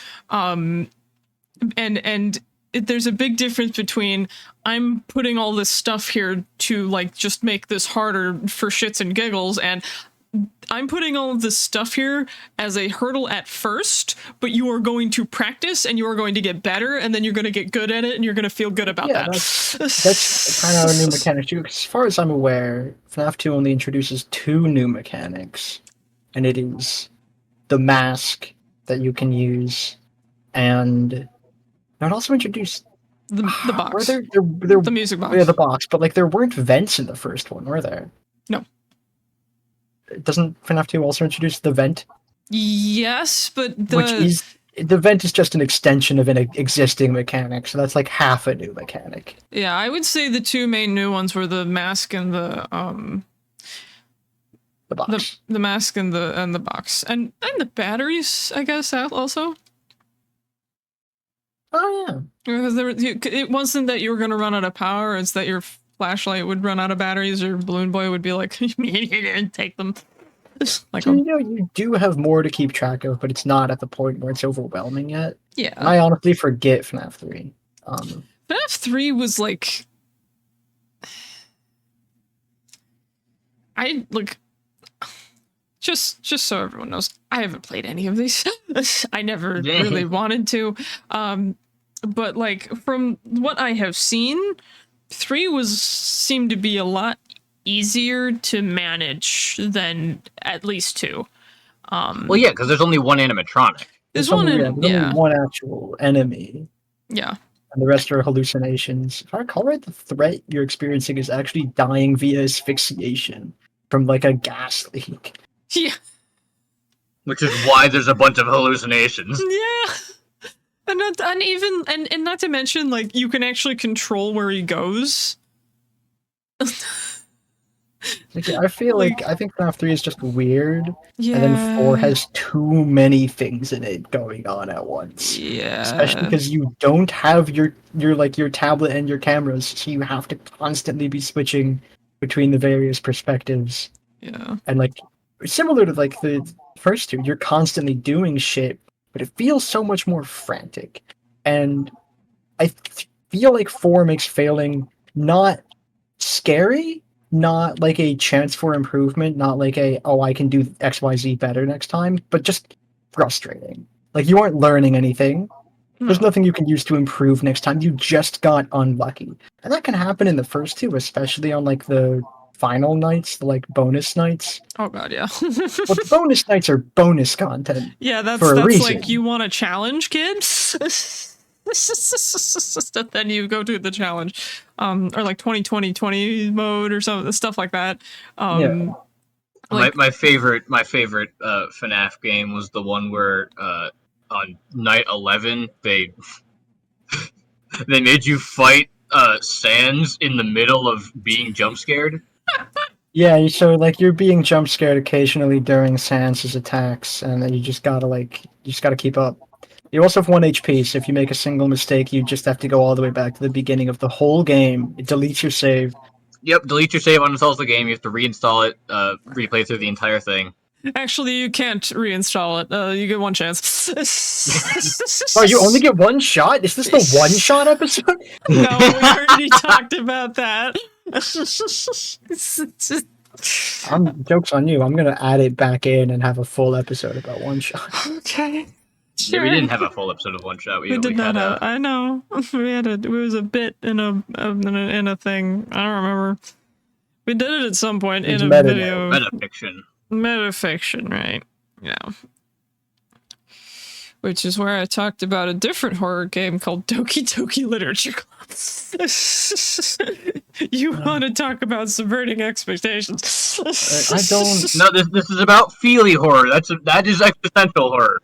There's a big difference between I'm putting all this stuff here to like just make this harder for shits and giggles, and I'm putting all of this stuff here as a hurdle at first, but you are going to practice and you are going to get better, and then you're going to get good at it and you're going to feel good about that. That's kind of a new mechanic too. 'Cause as far as I'm aware, FNAF 2 only introduces 2 new mechanics, and it is the mask that you can use, and it also introduced the box. Were there the music box. Yeah, the box, but like there weren't vents in the first one, were there? No. Doesn't FNAF 2 also introduce the vent? Yes, but the vent is just an extension of an existing mechanic, so that's like half a new mechanic. Yeah, I would say the 2 main new ones were the mask and the box. The mask and the box. And the batteries, I guess, also. Oh yeah. Because it wasn't that you were gonna run out of power, it's that your flashlight would run out of batteries, or Balloon Boy would be like, you didn't take them. Like, so, you do have more to keep track of, but it's not at the point where it's overwhelming yet. Yeah. And I honestly forget FNAF 3. FNAF 3 was like... Just so everyone knows, I haven't played any of these. I never really wanted to. But like, from what I have seen, 3 seemed to be a lot easier to manage than at least 2. Well, yeah, because there's only one animatronic. There's only one actual enemy. Yeah. And the rest are hallucinations. If I recall right, the threat you're experiencing is actually dying via asphyxiation from like a gas leak. Yeah. Which is why there's a bunch of hallucinations. Yeah. And not to mention, like, you can actually control where he goes. I feel like I think FNAF 3 is just weird, yeah. And then 4 has too many things in it going on at once. Yeah. Especially because you don't have your tablet and your cameras, so you have to constantly be switching between the various perspectives. Yeah. And like, similar to like the first 2, you're constantly doing shit, but it feels so much more frantic. And I feel like 4 makes failing not scary, not like a chance for improvement, not like I can do XYZ better next time, but just frustrating. Like, you aren't learning anything. There's nothing you can use to improve next time. You just got unlucky. And that can happen in the first 2, especially on like the final nights, the like bonus nights. Oh god, yeah. Well, the bonus nights are bonus content. Yeah, that's reason. Like, you want a challenge, kid? Then you go to the challenge. Or like 20 mode or something, stuff like that. Yeah. Like, my favorite FNAF game was the one where on night 11 they made you fight Sans in the middle of being jump scared. Yeah, so like you're being jump scared occasionally during Sans's attacks, and then you just gotta keep up. You also have 1 HP, so if you make a single mistake, you just have to go all the way back to the beginning of the whole game. It deletes your save. Yep, delete your save, uninstalls the game. You have to reinstall it, replay through the entire thing. Actually, you can't reinstall it. You get 1 chance. Oh, you only get 1 shot? Is this the 1-shot episode? No, we already talked about that. Joke's on you. I'm gonna add it back in and have a full episode about 1-shot. Okay. Sure. Yeah, we didn't have a full episode of 1-shot. We did not have. I know. It was a bit in a thing. I don't remember. We did it at some point in a video. Metafiction. Metafiction, right? Yeah. which is where I talked about a different horror game called Doki Doki Literature Club. You want to talk about subverting expectations? I don't. No, this is about feely horror. That is existential horror.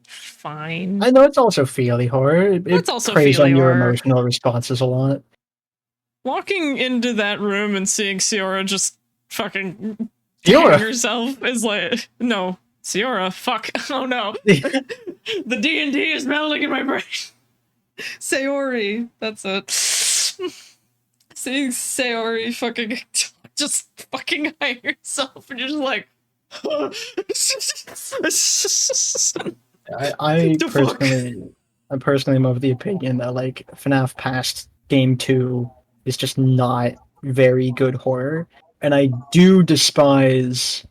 Fine. I know it's also feely horror. It It's also preys on feely your horror. emotional responses a lot. Walking into that room and seeing Siora just fucking Siora. hang herself is like, no, Siora, fuck, oh no. The D&D is melding in my brain. Sayori, that's it. Seeing Sayori fucking just fucking hang herself and you're just like, I The fuck? personally am of the opinion that like FNAF Past Game 2 is just not very good horror, and I do despise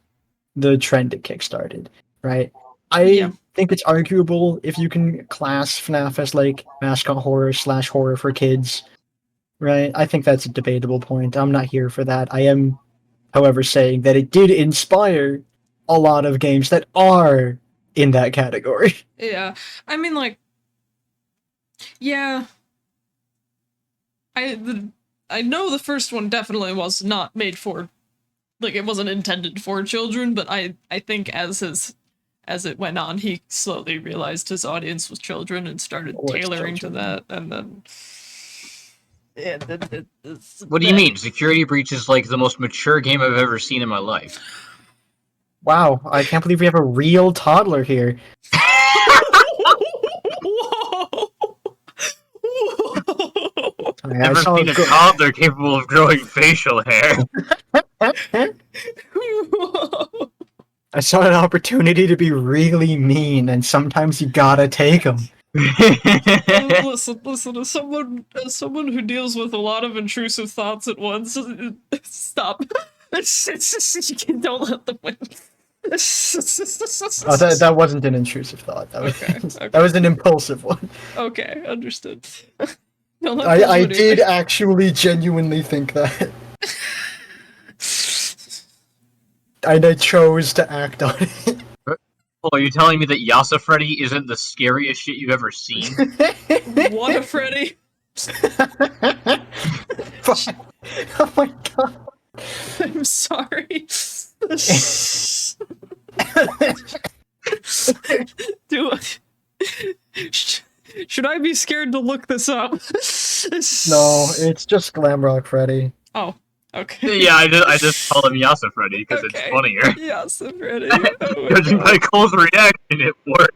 the trend it kickstarted. Right? I Yeah. think it's arguable if you can class FNAF as like mascot horror / horror for kids. Right? I think that's a debatable point. I'm not here for that. I am, however, saying that it did inspire a lot of games that are in that category. Yeah. I mean, like, yeah. I know the first one definitely was not made for, like, it wasn't intended for children, but I think as it went on, he slowly realized his audience was children and started Was tailoring to children. that, and then. Yeah, What do you mean? Security Breach is like the most mature game I've ever seen in my life. Wow, I can't believe we have a real toddler here. Whoa! Whoa! I Never saw seen a toddler capable of growing facial hair. Whoa! I saw an opportunity to be really mean, and sometimes you gotta take them. Listen, as someone who deals with a lot of intrusive thoughts at once, stop. Don't let them win. Oh, that wasn't an intrusive thought. That was, Okay. that was an impulsive one. Okay, understood. Don't let I them win did either. actually genuinely think that. And I chose to act on it. Oh, are you telling me that Yasa Freddy isn't the scariest shit you've ever seen? What a Freddy! Oh my god. I'm sorry. Should I be scared to look this up? No, it's just Glamrock Freddy. Oh, okay. Yeah, I just call him Yasa Freddy because it's Okay. funnier. Yeah, so Freddy. Judging by Cole's reaction, it worked.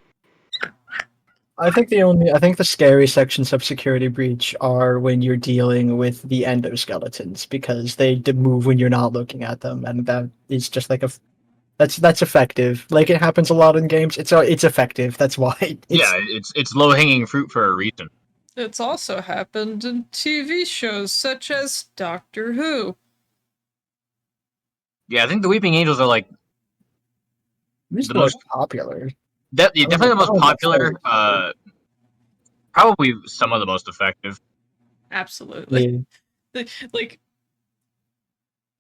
I think the scary sections of Security Breach are when you're dealing with the endoskeletons, because they move when you're not looking at them, and that is just like that's effective. Like, it happens a lot in games. It's effective. That's why. It's low hanging fruit for a reason. It's also happened in TV shows such as Doctor Who. Yeah, I think the Weeping Angels are like It's the the most most popular. definitely the most popular. Probably some of the most effective. Absolutely. Yeah. Like,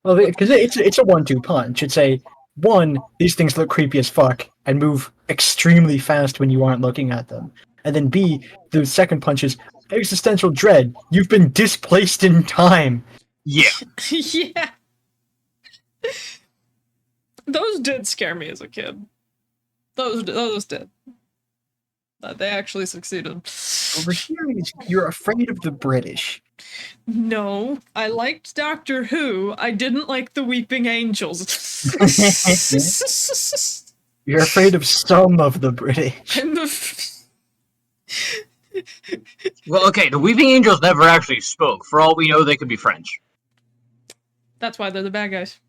Well, because it's a 1-2 punch. It's a one. These things look creepy as fuck and move extremely fast when you aren't looking at them. And then B, the second punch is existential dread. You've been displaced in time. Yeah. yeah. Those did scare me as a kid. Those did. They actually succeeded. Over here, you're afraid of the British. No, I liked Doctor Who. I didn't like the Weeping Angels. You're afraid of some of the British. I'm the Well, okay, the Weeping Angels never actually spoke. For all we know, they could be French. That's why they're the bad guys.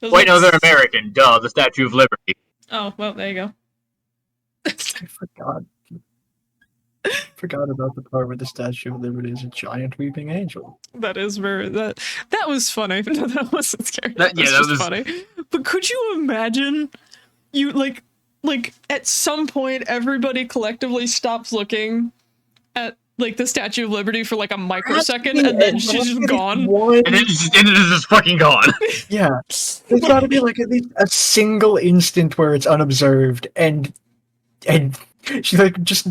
Wait, no, they're American. Duh, the Statue of Liberty. Oh, well, there you go. I forgot about the part where the Statue of Liberty is a giant weeping angel. That is very that was funny. No, that wasn't scary. That Just was funny. But could you imagine you like at some point everybody collectively stops looking at like the Statue of Liberty for like a microsecond, and then she's just gone. And it's just fucking gone. Yeah, there's got to be like at least a single instant where it's unobserved, and she like just.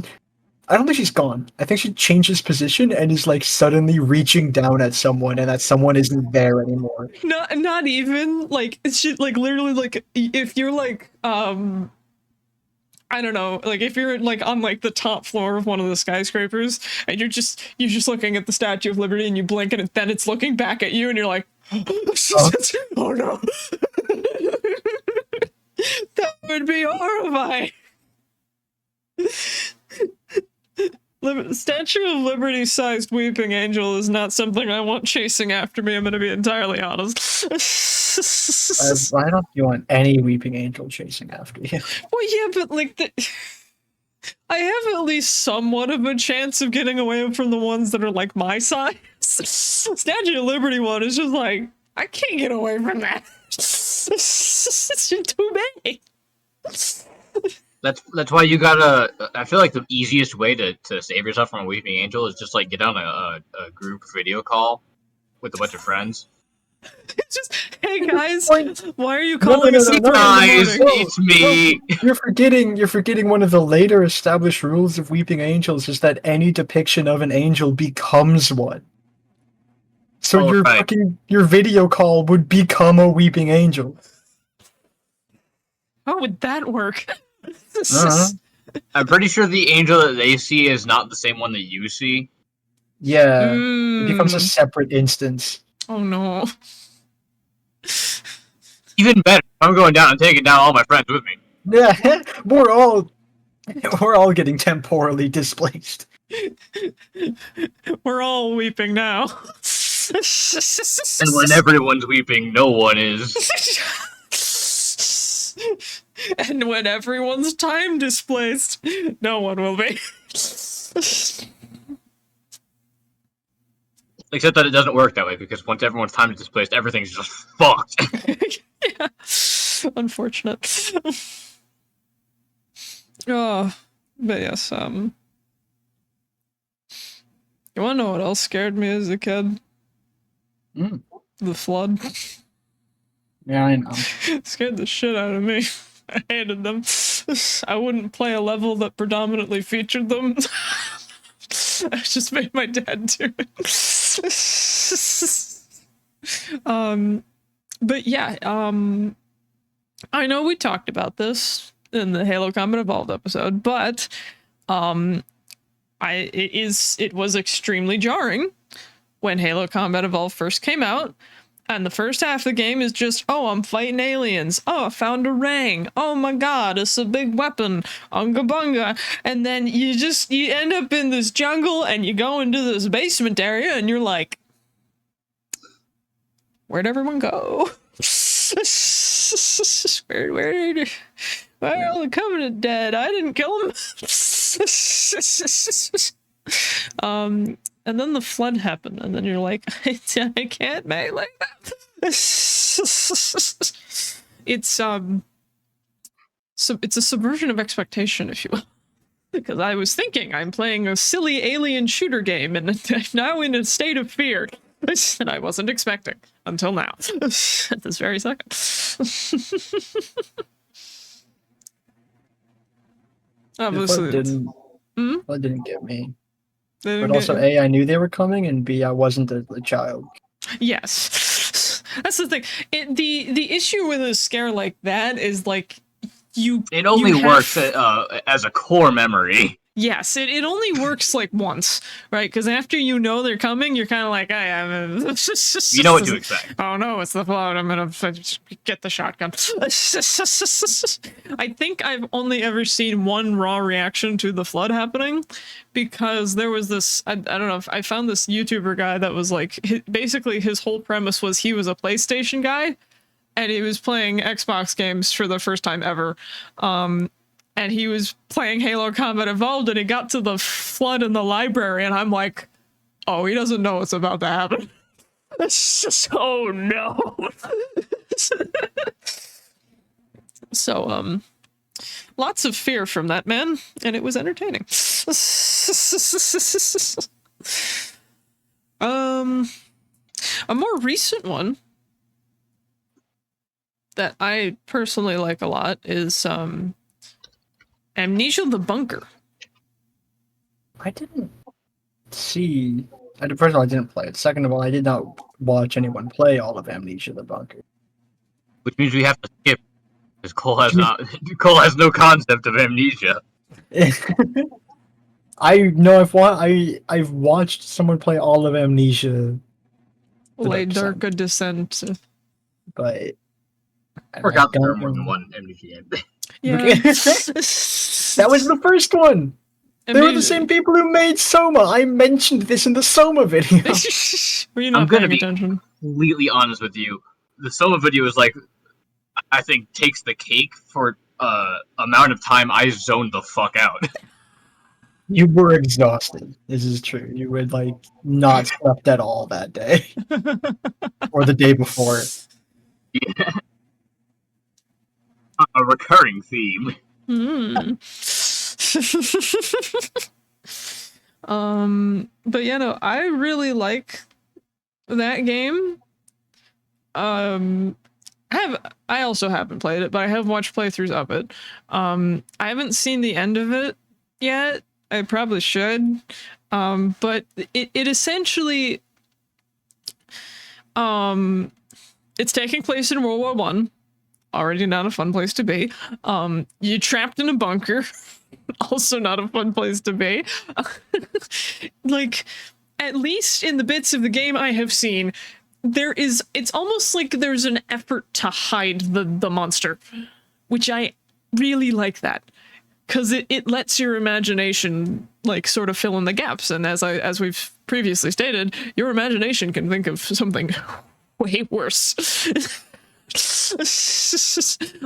I don't think she's gone. I think she changes position and is like suddenly reaching down at someone, and that someone isn't there anymore. Not even like it's just like literally like if you're like I don't know, like if you're like on like the top floor of one of the skyscrapers and you're just looking at the Statue of Liberty and you blink and then it's looking back at you and you're like, oh no. That would be horrifying. Statue of Liberty sized weeping angel is not something I want chasing after me, I'm gonna be entirely honest. Why don't you want any weeping angel chasing after you? Well, yeah, but like I have at least somewhat of a chance of getting away from the ones that are like my size. Statue of Liberty one is just like, I can't get away from that. It's just too big. That's why you gotta. I feel like the easiest way to save yourself from a weeping angel is just like get on a group video call with a bunch of friends. It's just, hey guys, why are you calling us? Guys, it's me. No, you're forgetting one of the later established rules of weeping angels is that any depiction of an angel becomes one. So your video call would become a weeping angel. How would that work? I'm pretty sure the angel that they see is not the same one that you see. Yeah, it becomes a separate instance. Oh no. Even better, I'm going down and taking down all my friends with me. Yeah, we're all getting temporally displaced. We're all weeping now. And when everyone's weeping, no one is. And when everyone's time displaced, no one will be. Except that it doesn't work that way, because once everyone's time is displaced, everything's just fucked. Yeah. Unfortunate. Oh, but yes, you wanna know what else scared me as a kid? The flood. Yeah, I know. Scared the shit out of me. I hated them. I wouldn't play a level that predominantly featured them. I just made my dad do it. But yeah, I know we talked about this in the Halo Combat Evolved episode, but it was extremely jarring when Halo Combat Evolved first came out. And the first half of the game is just, oh, I'm fighting aliens. Oh, I found a ring. Oh my god, it's a big weapon. Unga bunga. And then you end up in this jungle and you go into this basement area and you're like, where'd everyone go? Where are all the Covenant dead? I didn't kill them. And then the flood happened, and then you're like, I can't make like that. It's a subversion of expectation, if you will. Because I was thinking I'm playing a silly alien shooter game, and I'm now in a state of fear that I wasn't expecting until now, at this very second. Obviously, That didn't get me. But also, A, I knew they were coming, and B, I wasn't a child. Yes. That's the thing. The issue with a scare like that is, like, It only works as a core memory. Yes, it only works, like, once, right? Because after you know they're coming, you're kind of like, you know what to expect. Oh no, it's the flood. I'm gonna get the shotgun. I think I've only ever seen one raw reaction to the flood happening, because there was this, I don't know, if I found this YouTuber guy that was like, basically his whole premise was he was a PlayStation guy, and he was playing Xbox games for the first time ever. And he was playing Halo Combat Evolved, and he got to the flood in the library, and I'm like, oh, he doesn't know what's about to happen. It's just, oh no. So, Lots of fear from that man, and it was entertaining. A more recent one that I personally like a lot is Amnesia the Bunker. I didn't see. First of all, I didn't play it. Second of all, I did not watch anyone play all of Amnesia the Bunker. Which means we have to skip because Cole has no concept of amnesia. I know I've watched someone play all of Amnesia, Le Dark Descent. but I forgot there were more than one amnesia game. Yeah. That was the first one. They were the same people who made Soma. I mentioned this in the Soma video. Were you not paying attention? Completely honest with you. The Soma video is like, I think, takes the cake for amount of time I zoned the fuck out. You were exhausted. This is true. You would like not slept at all that day, or the day before. Yeah. A recurring theme. But yeah, no, I really like that game. I also haven't played it, but I have watched playthroughs of it. I haven't seen the end of it yet. I probably should. But it essentially it's taking place in World War One. Already not a fun place to be. You're trapped in a bunker. Also not a fun place to be. Like, at least in the bits of the game I have seen, it's almost like there's an effort to hide the monster, which I really like that, because it lets your imagination like sort of fill in the gaps. And as we've previously stated, your imagination can think of something way worse.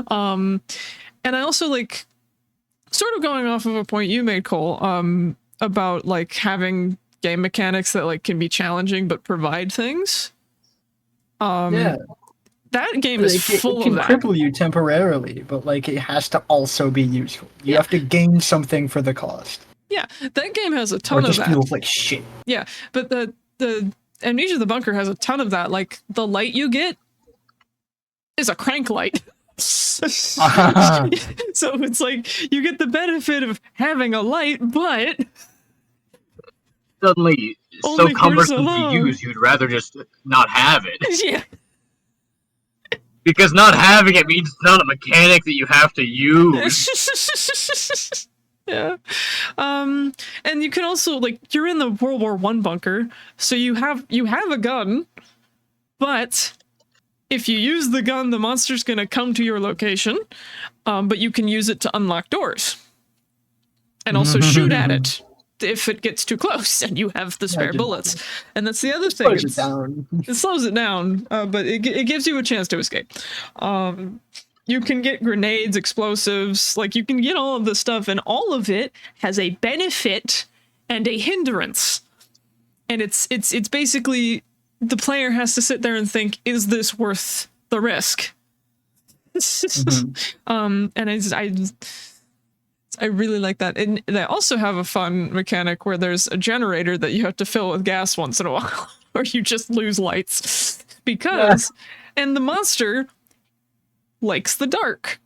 And I also like, sort of going off of a point you made, Cole, about like having game mechanics that like can be challenging but provide things. Yeah, that game is full of that. It can cripple you temporarily, but like it has to also be useful. You have to gain something for the cost. Yeah, that game has a ton of that. Or just feels like shit. Yeah, but the Amnesia the Bunker has a ton of that. Like the light you get is a crank light. So it's like you get the benefit of having a light, but suddenly so cumbersome to use, you'd rather just not have it. Yeah. Because not having it means it's not a mechanic that you have to use. Yeah. And you can also, like, you're in the World War I bunker, so you have a gun, but if you use the gun, the monster's gonna come to your location, but you can use it to unlock doors. And also shoot at it if it gets too close and you have the spare bullets. And that's the other thing. It slows it down, but it gives you a chance to escape. You can get grenades, explosives, like you can get all of this stuff, and all of it has a benefit and a hindrance. And it's basically the player has to sit there and think, is this worth the risk? And I really like that. And they also have a fun mechanic where there's a generator that you have to fill with gas once in a while, or you just lose lights. Because, and the monster likes the dark.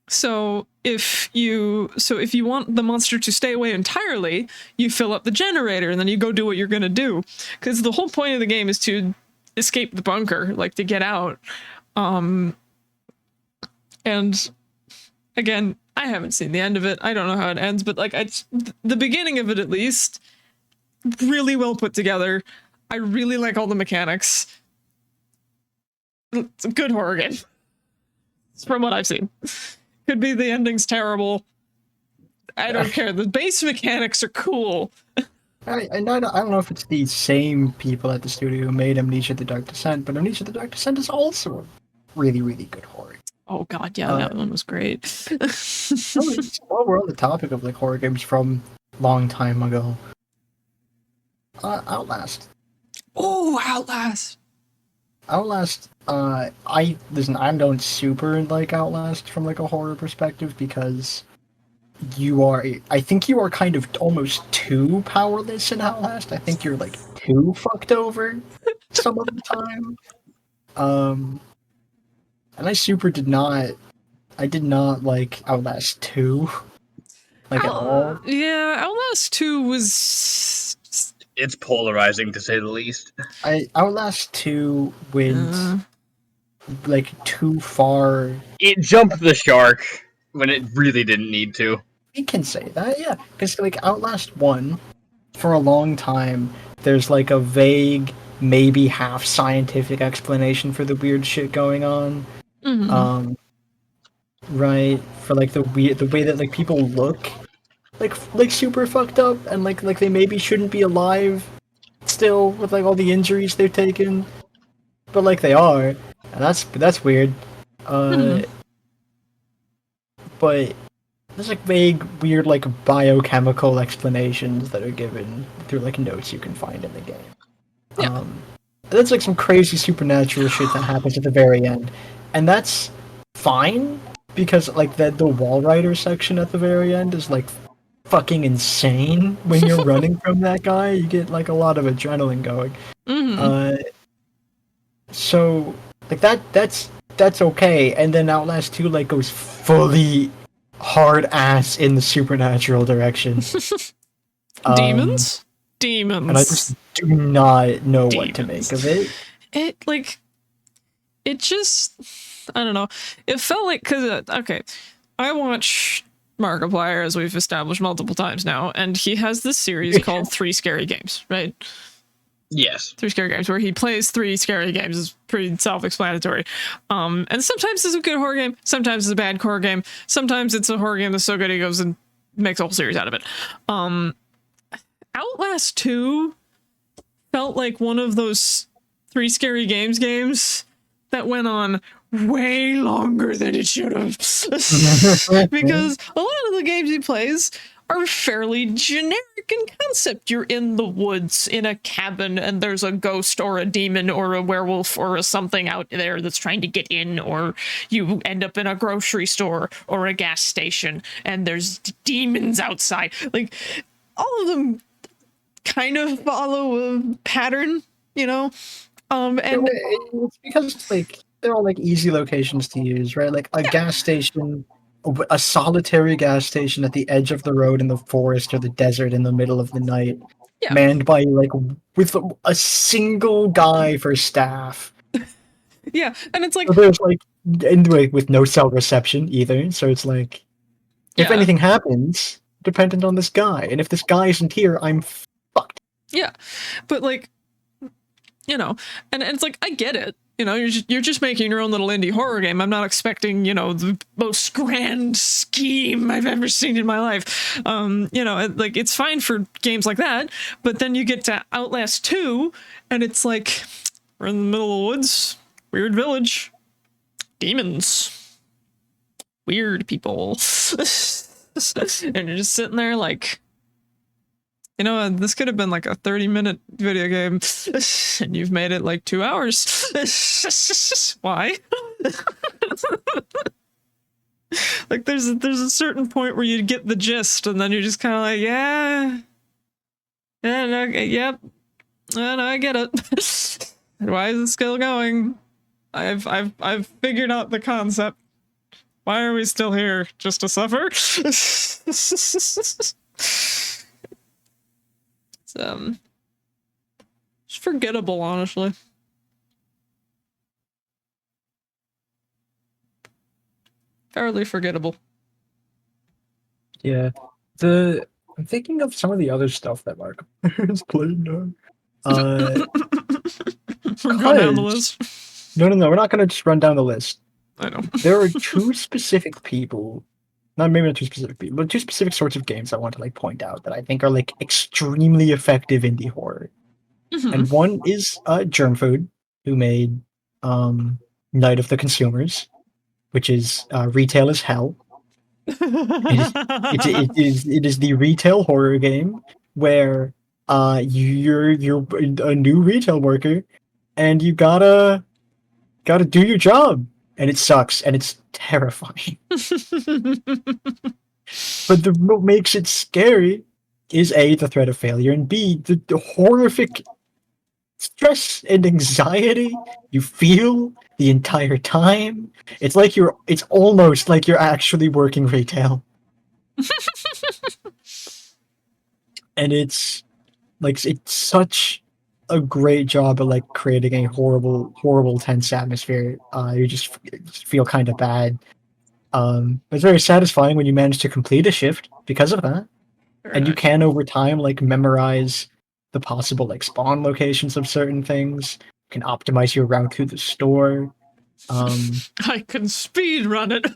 So if you want the monster to stay away entirely, you fill up the generator and then you go do what you're gonna do. Because the whole point of the game is to escape the bunker, like to get out. And again, I haven't seen the end of it. I don't know how it ends, but like the beginning of it at least, really well put together. I really like all the mechanics. It's a good horror game. From what I've seen. Could be the ending's terrible. I don't care. The base mechanics are cool. I don't know if it's the same people at the studio who made Amnesia the Dark Descent, but Amnesia the Dark Descent is also a really, really good horror. Oh god, yeah, that one was great. While we're on the topic of like horror games from long time ago, Outlast. Oh, Outlast! Outlast, I don't super like Outlast from like a horror perspective because I think you are kind of almost too powerless in Outlast. I think you're like too fucked over some of the time. And I did not like Outlast 2 like at all. Yeah, Outlast 2 was. It's polarizing to say the least. Outlast 2 went like too far. It jumped the shark when it really didn't need to. We can say that, yeah, because like Outlast 1, for a long time, there's like a vague, maybe half scientific explanation for the weird shit going on. Mhm. Right, for like the way that like people look, like super fucked up, and like they maybe shouldn't be alive still with like all the injuries they've taken, but like they are, and that's weird. Mhm. But there's like vague, weird, like biochemical explanations that are given through like notes you can find in the game. Yeah. That's like some crazy supernatural shit that happens at the very end, and that's fine because like the wall rider section at the very end is like fucking insane when you're running from that guy. You get like a lot of adrenaline going. Mhm. So like that's okay, and then Outlast 2 like goes fully hard ass in the supernatural direction. Demons? And I just Demons. do not know what to make Demons. of it. It just, I don't know. It felt like, because, okay, I watch Markiplier, as we've established multiple times now, and he has this series called Three Scary Games, right? Yes. 3 scary games, where he plays 3 scary games, is pretty self-explanatory. And sometimes it's a good horror game, sometimes it's a bad horror game, sometimes it's a horror game that's so good he goes and makes a whole series out of it. Outlast 2 felt like one of those 3 scary games that went on way longer than it should have. Because a lot of the games he plays are fairly generic in concept. You're in the woods in a cabin and there's a ghost or a demon or a werewolf or a something out there that's trying to get in, or you end up in a grocery store or a gas station and there's demons outside. Like, all of them kind of follow a pattern, you know? And It's because like they're all like easy locations to use, right? Like a gas station, a solitary gas station at the edge of the road in the forest or the desert in the middle of the night, yeah. manned by like with a single guy for staff. Yeah, and it's like, So there's like anyway with no cell reception either. So it's like if yeah, anything happens, dependent on this guy, and if this guy isn't here, I'm fucked. yeah, but like, you know, and it's like, I get it. You know, you're just making your own little indie horror game. I'm not expecting, you know, the most grand scheme I've ever seen in my life. You know, like, it's fine for games like that, but then you get to Outlast 2, and it's like, we're in the middle of the woods, weird village, demons, weird people, and you're just sitting there like, you know, this could have been like a 30-minute video game, and you've made it like 2 hours. Why? Like, there's a certain point where you get the gist, and then you're just kind of like, yeah, no, yep, no, I get it. Why is it still going? I've figured out the concept. Why are we still here? Just to suffer? It's forgettable, honestly. Fairly forgettable. Yeah, I'm thinking of some of the other stuff that Mark is playing now. We're going down the list. No, we're not gonna just run down the list. I know. There are two specific people, maybe not two specific people, but two specific sorts of games I want to like point out that I think are like extremely effective indie horror. And one is Germ Food, who made Night of the Consumers, which is retail as hell. It is the retail horror game where you're a new retail worker and you gotta gotta do your job, and it sucks, and it's terrifying. But what makes it scary is A, the threat of failure, and B, the horrific stress and anxiety you feel the entire time. It's almost like you're actually working retail. And it's such a great job at like creating a horrible tense atmosphere. You just feel kind of bad. But it's very satisfying when you manage to complete a shift because of that. And you can over time like memorize the possible like spawn locations of certain things. You can optimize your route through the store. I can speed run it.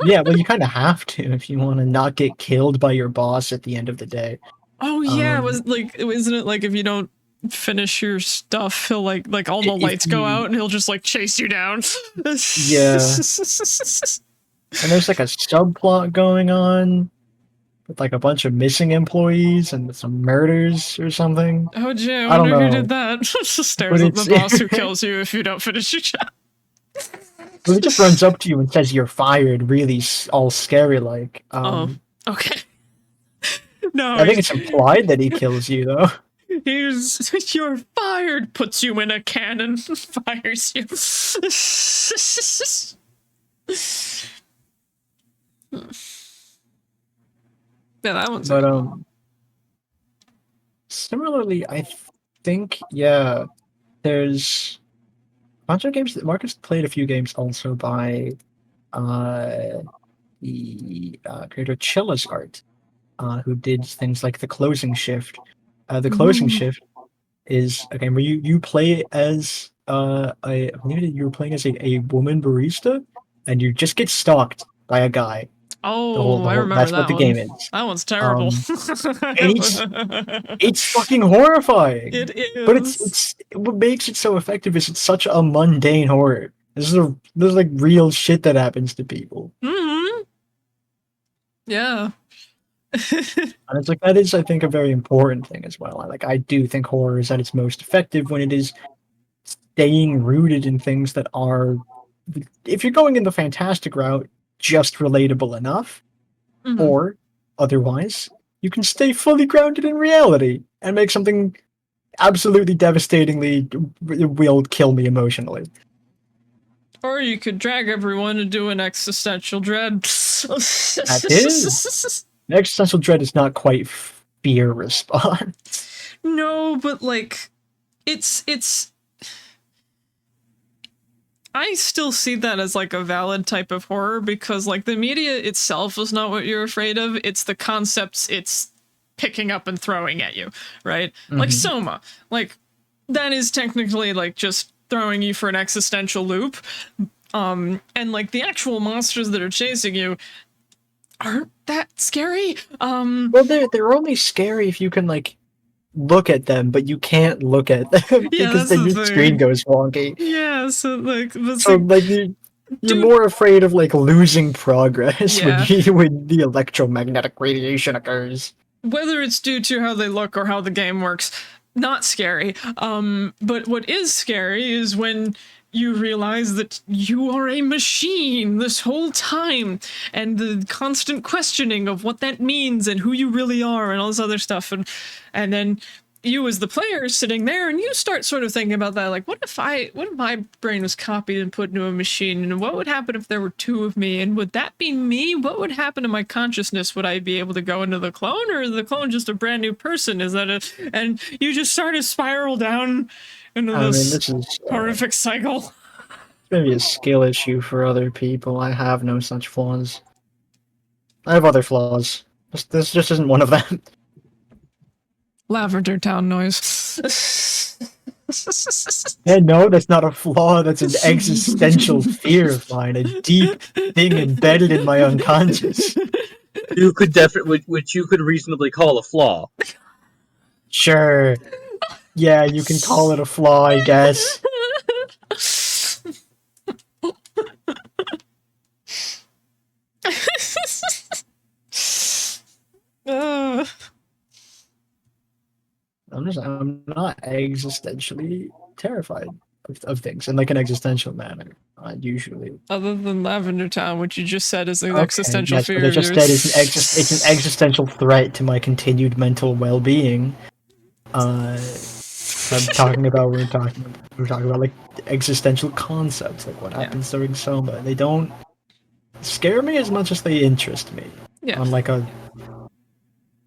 Yeah, well, you kind of have to if you want to not get killed by your boss at the end of the day. Oh yeah, isn't it like if you don't finish your stuff, he'll like all the lights go out and he'll just like chase you down. Yeah. And there's like a subplot going on with like a bunch of missing employees and some murders or something. Oh gee, I don't wonder who know. did that. Stares at the boss who kills you if you don't finish your job. Well, he just runs up to you and says you're fired, really all scary like. Oh, okay. No, I think it's implied that he kills you though. You're fired, puts you in a cannon, fires you. Yeah, that one's. But similarly, I think there's a bunch of games that Marcus played a few games also by the creator Chilla's Art, who did things like the Closing Shift. The Closing Shift is a game where you play as I believe you were playing as a woman barista, and you just get stalked by a guy. Oh, I remember that's that what the one. game is. That one's terrible. It's fucking horrifying. It is. But it's what makes it so effective is it's such a mundane horror. There's like real shit that happens to people. Mm-hmm. Yeah. And it's like that is, I think, a very important thing as well. I do think horror is at its most effective when it is staying rooted in things that are, if you're going in the fantastic route, just relatable enough, or otherwise, you can stay fully grounded in reality and make something absolutely devastatingly will kill me emotionally. Or you could drag everyone into an existential dread. That is. An existential dread is not quite fear response. No, but like, it's. I still see that as like a valid type of horror because like the media itself is not what you're afraid of. It's the concepts it's picking up and throwing at you, right? Like Soma, like that is technically like just throwing you for an existential loop. And like the actual monsters that are chasing you aren't that scary. Well, they're only scary if you can like look at them, but you can't look at them because then your screen goes wonky. Yeah, so like, you're more afraid of like losing progress when the electromagnetic radiation occurs. Whether it's due to how they look or how the game works, not scary. But what is scary is when you realize that you are a machine this whole time, and the constant questioning of what that means and who you really are and all this other stuff, and then you as the player is sitting there and you start sort of thinking about that, like, what if my brain was copied and put into a machine, and what would happen if there were two of me, and would that be me? What would happen to my consciousness? Would I be able to go into the clone, or is the clone just a brand new person? And you just start to spiral down into this horrific cycle. Maybe a skill issue for other people. I have no such flaws. I have other flaws. This just isn't one of them. Lavender Town noise. Yeah, no, that's not a flaw. That's an existential fear of mine, a deep thing embedded in my unconscious. You could definitely, which you could reasonably call a flaw. Sure. Yeah, you can call it a flaw, I guess. I'm not existentially terrified of things in like an existential manner. Usually. Other than Lavender Town, which you just said is an Okay, existential yes, fear but I of just yours. said it's an existential threat to my continued mental well-being. We're talking about like existential concepts, like what happens during Soma. They don't scare me as much as they interest me Yeah. on like a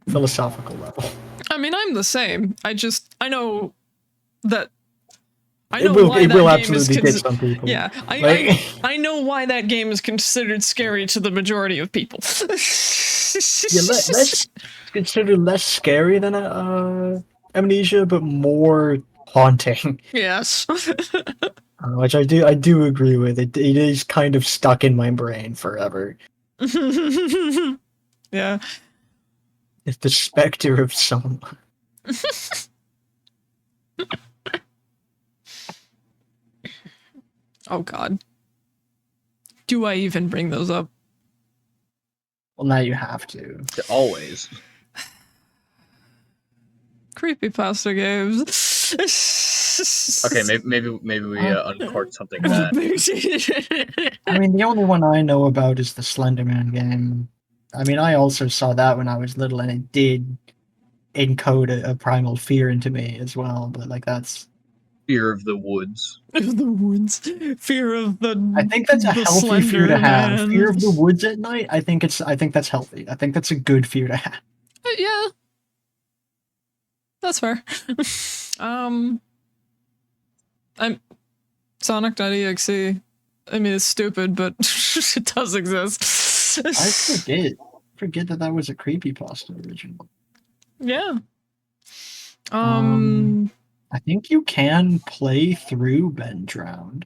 philosophical level. I mean, I'm the same. I know that. I It know will why that game absolutely is get some people. Yeah, Like, I know why that game is considered scary to the majority of people. yeah, less considered less scary than Amnesia, but more haunting. Yes. Which I do agree with. It is kind of stuck in my brain forever. Yeah. It's the specter of someone. Oh God. Do I even bring those up? Well, now you have to. Always. Creepypasta games. Okay, maybe we uncork something bad. I mean, the only one I know about is the Slenderman game. I mean, I also saw that when I was little, and it did encode a primal fear into me as well. But like, that's Fear of the woods. Of the woods. Fear of the. I think that's a the healthy fear to Slender have. Man. Fear of the woods at night. I think that's healthy. I think that's a good fear to have. Yeah. That's fair. I'm Sonic.exe. I mean, it's stupid, but it does exist. I forget that was a creepypasta original. Yeah. I think you can play through Ben Drowned.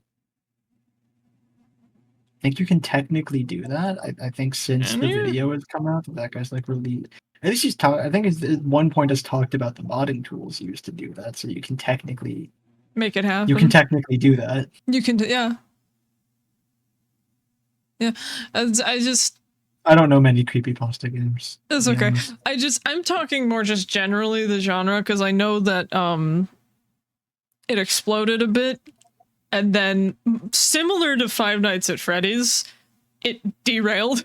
I think you can technically do that. I think since the video has come out, that guy's like really. At least he's I think at one point has talked about the modding tools used to do that, so you can technically make it happen. You can technically do that. You can, yeah. Yeah, I don't know many creepypasta games. It's okay. I'm talking more just generally the genre, because I know that it exploded a bit, and then similar to Five Nights at Freddy's, it derailed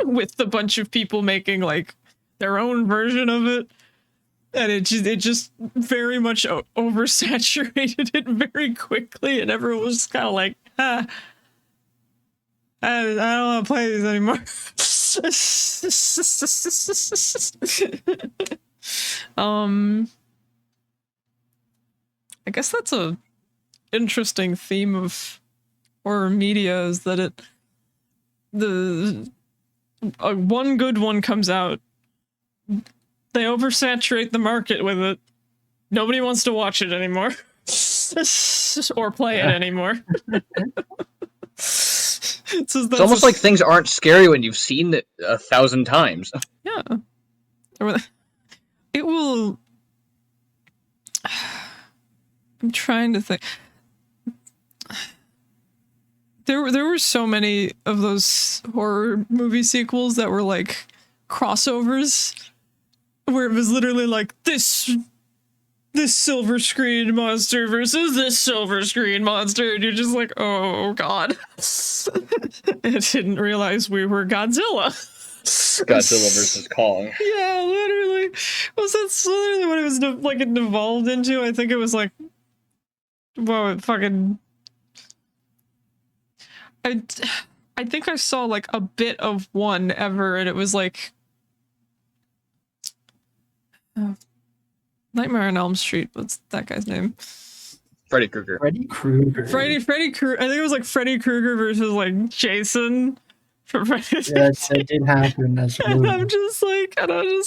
with a bunch of people making like their own version of it, and it just very much oversaturated it very quickly, and everyone was kind of like, I don't want to play these anymore. I guess that's a interesting theme of horror media, is that one good one comes out, they oversaturate the market with it, nobody wants to watch it anymore or play it anymore. It's almost like things aren't scary when you've seen it 1,000 times. Yeah. It will. I'm trying to think. There were so many of those horror movie sequels that were like crossovers, where it was literally like this silver screen monster versus this silver screen monster, and you're just like, oh God. I didn't realize we were Godzilla. Godzilla versus Kong. Yeah, literally. That's literally what it was like it evolved into. I think it was like, well, it fucking. I think I saw like a bit of one ever, and it was like Nightmare on Elm Street. What's that guy's name? Freddy Krueger. Freddy Krueger. Freddy Krueger. I think it was like Freddy Krueger versus like Jason. Yeah, that did happen. And I'm just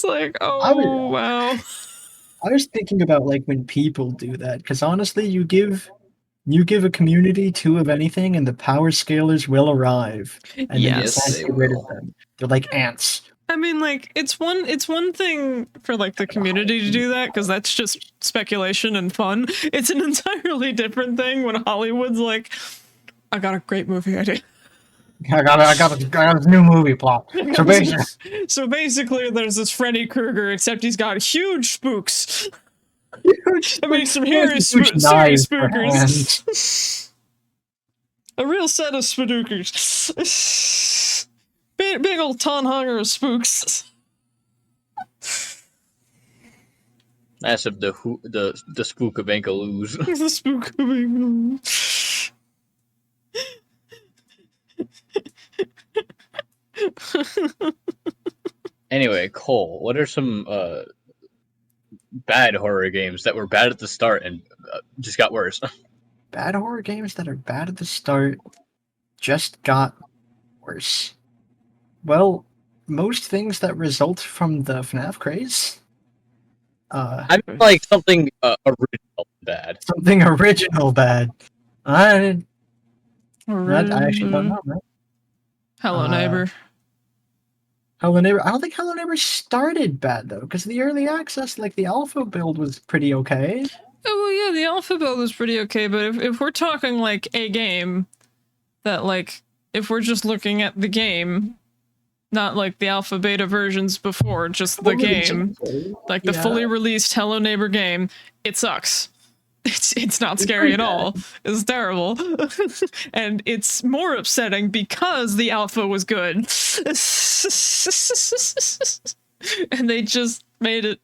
like, oh wow. I was thinking about like when people do that, because honestly, you give a community 2 of anything, and the power scalers will arrive, and then you can't get rid of them. They're like ants. I mean, like, it's one thing for like the community to do that, because that's just speculation and fun. It's an entirely different thing when Hollywood's like, I got a great movie idea. I got a new movie plot. So basically, there's this Freddy Krueger, except he's got huge spooks. I mean, some Huge serious knives for spookers. A real set of spookers. Big old ton hunger of spooks. Massive the spook of Ankaloos. The spook. Anyway, Cole, what are some bad horror games that were bad at the start and just got worse? Bad horror games that are bad at the start just got worse. Well, most things that result from the FNAF craze. I mean, like something original bad. Something original bad. I actually don't know, man. Hello, neighbor. Hello Neighbor. I don't think Hello Neighbor started bad though, because the early access, like the alpha build, was pretty okay. Oh well, yeah, the alpha build was pretty okay, but if we're talking like a game that like if we're just looking at the game, not like the alpha beta versions before, just the game, like the fully released Hello Neighbor game, it sucks. It's not scary at all. It's terrible. And it's more upsetting because the alpha was good. And they just made it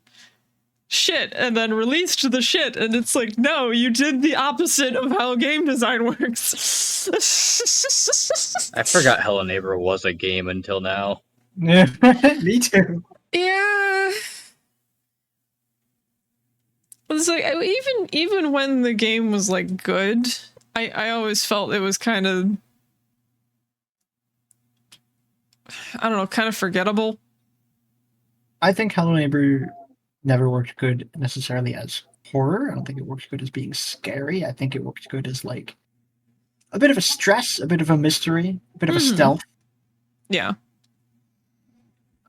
shit and then released the shit, and it's like, no, you did the opposite of how game design works. I forgot Hello Neighbor was a game until now. Yeah, me too. Yeah. It's like even when the game was like good, I always felt it was kind of, I don't know, kind of forgettable. I think Hello Neighbor never worked good necessarily as horror. I don't think it worked good as being scary. I think it worked good as like a bit of a stress, a bit of a mystery, a bit of a stealth. Yeah.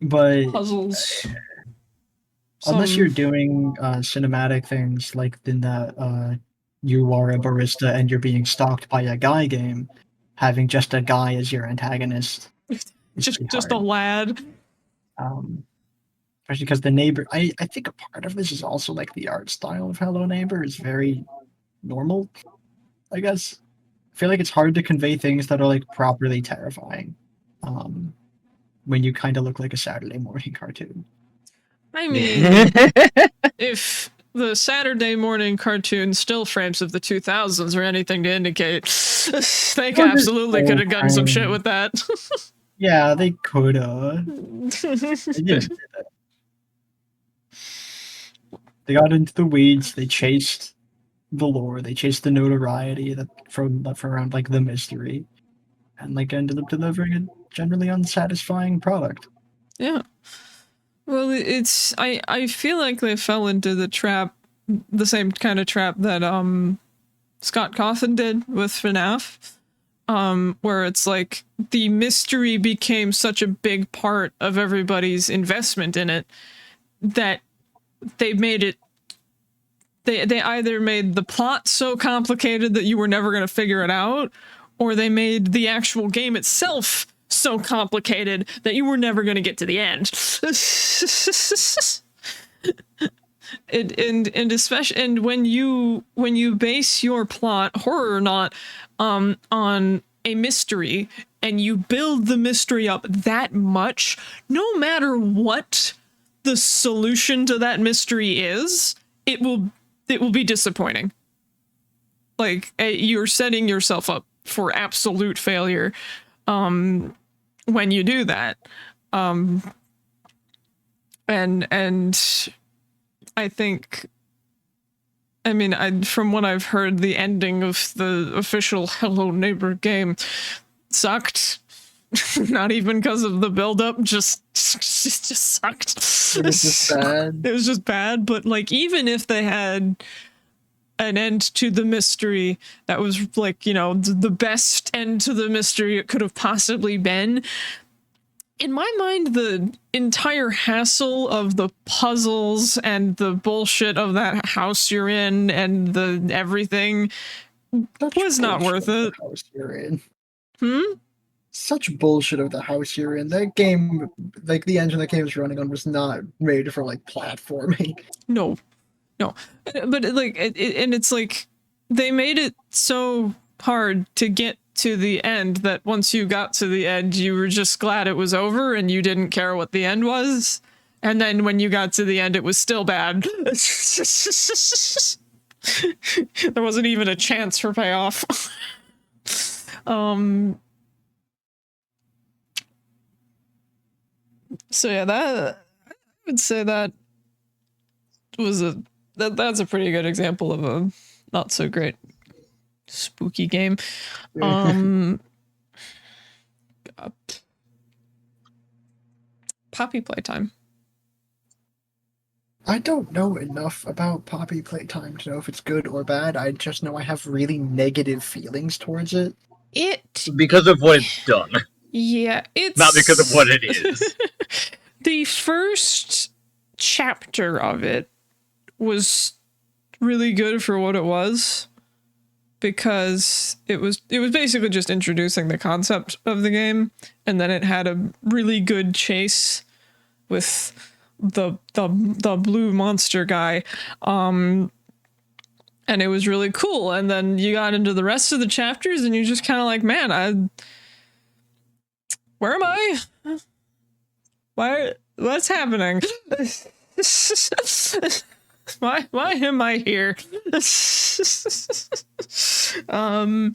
But puzzles. Unless you're doing cinematic things like in the you are a barista and you're being stalked by a guy game, having just a guy as your antagonist. just a lad. Especially because the neighbor, I think a part of this is also like the art style of Hello Neighbor is very normal, I guess. I feel like it's hard to convey things that are like properly terrifying when you kind of look like a Saturday morning cartoon. I mean, if the Saturday morning cartoon still frames of the 2000s are anything to indicate, they absolutely could have gotten some shit with that. Yeah, they could have. They didn't do that. They got into the weeds, they chased the lore, they chased the notoriety that from around like the mystery, and like ended up delivering a generally unsatisfying product. Yeah. Well, it's I feel like they fell into the trap, the same kind of trap that Scott Cawthon did with FNAF, where it's like the mystery became such a big part of everybody's investment in it that they made it. They either made the plot so complicated that you were never going to figure it out, or they made the actual game itself so complicated that you were never going to get to the end. And especially, and when you base your plot, horror or not, on a mystery, and you build the mystery up that much, no matter what the solution to that mystery is, it will be disappointing. Like, you're setting yourself up for absolute failure when you do that. And I think, I mean, from what I've heard, the ending of the official Hello Neighbor game sucked. Not even because of the build-up, just sucked. It was just bad. It was just bad, but like, even if they had an end to the mystery that was like, you know, the best end to the mystery it could have possibly been, in my mind, the entire hassle of the puzzles and the bullshit of that house you're in and the everything was not worth it. House you're in. Hmm? Such bullshit of the house you're in. That game, like the engine that game was running on, was not made for like platforming. No. No, but like, and it's like they made it so hard to get to the end that once you got to the end, you were just glad it was over and you didn't care what the end was. And then when you got to the end, it was still bad. There wasn't even a chance for payoff. So yeah, that I would say that was that's a pretty good example of a not so great spooky game. Poppy Playtime. I don't know enough about Poppy Playtime to know if it's good or bad. I just know I have really negative feelings towards it. Because of what it's done. Yeah, it's Not because of what it is. The first chapter of it was really good for what it was, because it was basically just introducing the concept of the game, and then it had a really good chase with the blue monster guy, and it was really cool. And then you got into the rest of the chapters and you're just kind of like, man, where am I? What's happening? Why am I here? And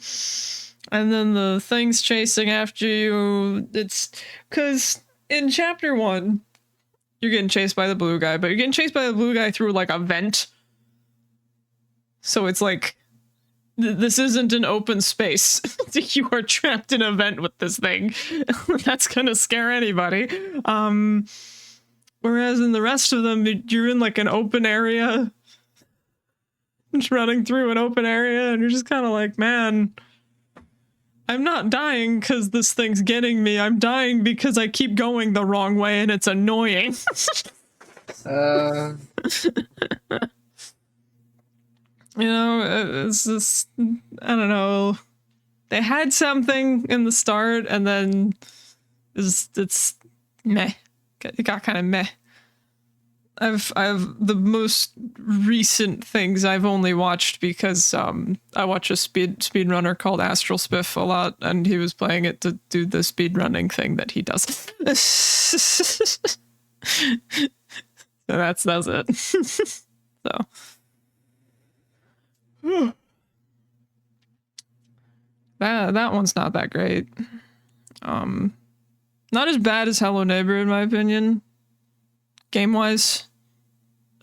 then the things chasing after you, it's because in chapter 1 you're getting chased by the blue guy, but you're getting chased by the blue guy through like a vent. So it's like, this isn't an open space. You are trapped in a vent with this thing. That's gonna scare anybody. Whereas in the rest of them, you're in like an open area. Just running through an open area, and you're just kind of like, man, I'm not dying because this thing's getting me. I'm dying because I keep going the wrong way and it's annoying. You know, it's just, I don't know. They had something in the start, and then it's meh. It got kind of meh. I've the most recent things I've only watched because I watch a speedrunner called Astral Spiff a lot, and he was playing it to do the speedrunning thing that he does. So that's it. So that one's not that great. Not as bad as Hello Neighbor in my opinion. Game wise,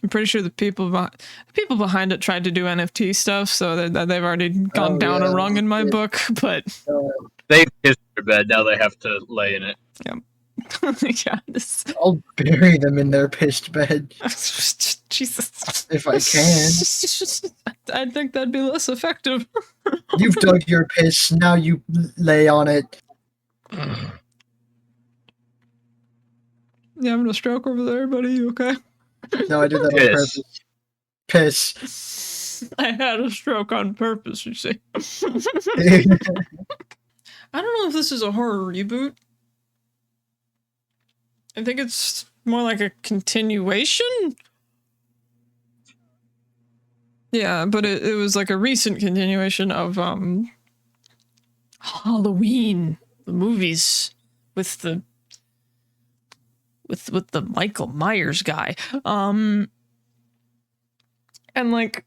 I'm pretty sure the people behind it tried to do NFT stuff, so they've already gone down a rung in my book. But they've pissed their bed. Now they have to lay in it. Yeah. Yeah, I'll bury them in their pissed bed. Jesus. If I can. I think that'd be less effective. You've dug your piss, now you lay on it. You having a stroke over there, buddy? You okay? No, I did that on purpose. Piss. I had a stroke on purpose, you see. I don't know if this is a horror reboot. I think it's more like a continuation. Yeah, but it was like a recent continuation of Halloween, the movies with the Michael Myers guy. And like,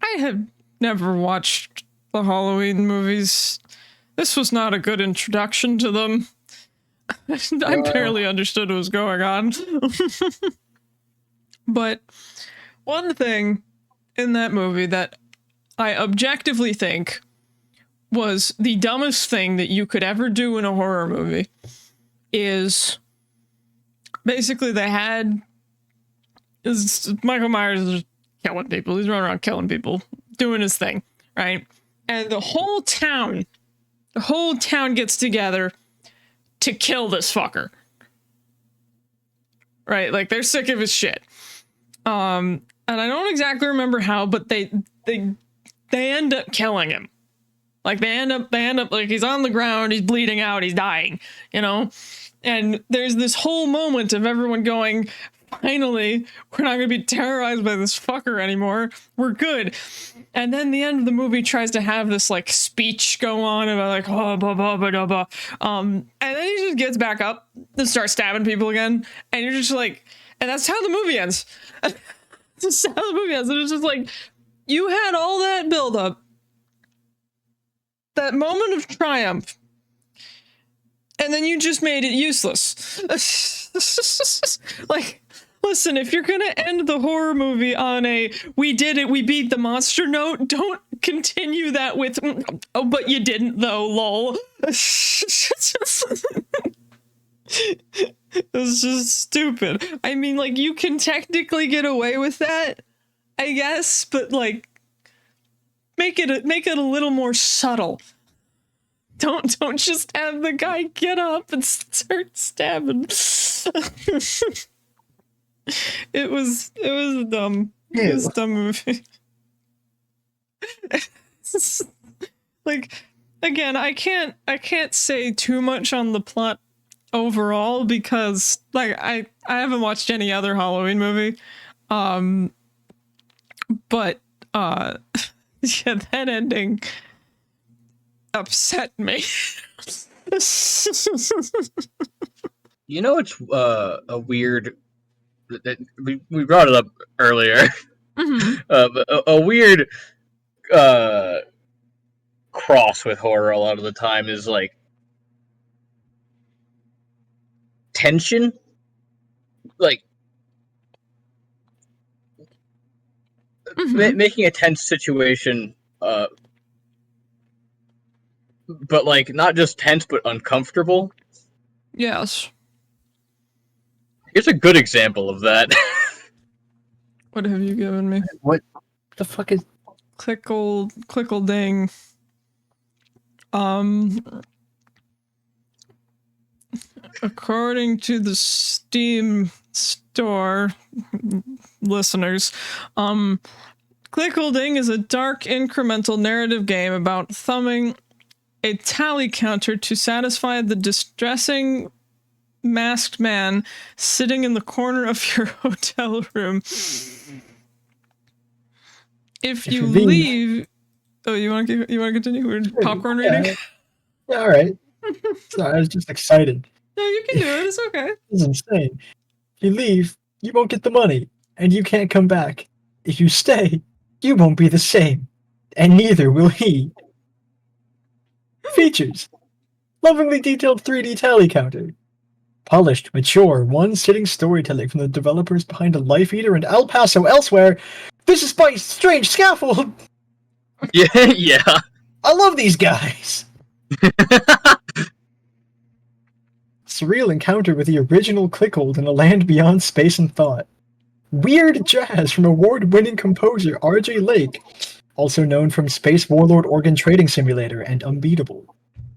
I had never watched the Halloween movies. This was not a good introduction to them. I barely understood what was going on. But one thing in that movie that I objectively think was the dumbest thing that you could ever do in a horror movie is basically Michael Myers is killing people. He's running around killing people, doing his thing, right? And the whole town gets together to kill this fucker. Right? Like, they're sick of his shit. And I don't exactly remember how, but they end up killing him. Like, they end up like, he's on the ground, he's bleeding out, he's dying, you know? And there's this whole moment of everyone going, finally, we're not going to be terrorized by this fucker anymore. We're good. And then the end of the movie tries to have this like speech go on about like, oh, blah, blah, blah, blah, blah. And then he just gets back up and starts stabbing people again. And you're just like, and that's how the movie ends. That's how the movie ends. And it's just like, you had all that buildup, that moment of triumph, and then you just made it useless. Like, listen, if you're gonna end the horror movie on a "we did it, we beat the monster" note, don't continue that with "oh, but you didn't though, lol." It's just stupid. I mean, like, you can technically get away with that, I guess, but like, make it a little more subtle. Don't just have the guy get up and start stabbing. It was dumb. It was a dumb movie. Like, again, I can't say too much on the plot overall because like I haven't watched any other Halloween movie. But yeah, that ending upset me. You know, it's a weird. We brought it up earlier. But a weird cross with horror a lot of the time is like tension, like making a tense situation, but like not just tense but uncomfortable. Yes. Here's a good example of that. What have you given me? What the fuck is... Clickle ding. According to the Steam store listeners, Clickle Ding is a dark incremental narrative game about thumbing a tally counter to satisfy the distressing masked man sitting in the corner of your hotel room. If you leave... Oh, you want to continue? We're popcorn reading? Yeah, all right. Sorry, I was just excited. No, you can do it. It's okay. This is insane. If you leave, you won't get the money, and you can't come back. If you stay, you won't be the same, and neither will he. Features: lovingly detailed 3D tally counter. Polished, mature, one-sitting storytelling from the developers behind A Life Eater and El Paso Elsewhere. This is my strange scaffold! Yeah. I love these guys! Surreal encounter with the original Clickhold in a land beyond space and thought. Weird jazz from award-winning composer R.J. Lake, also known from Space Warlord Organ Trading Simulator and Unbeatable.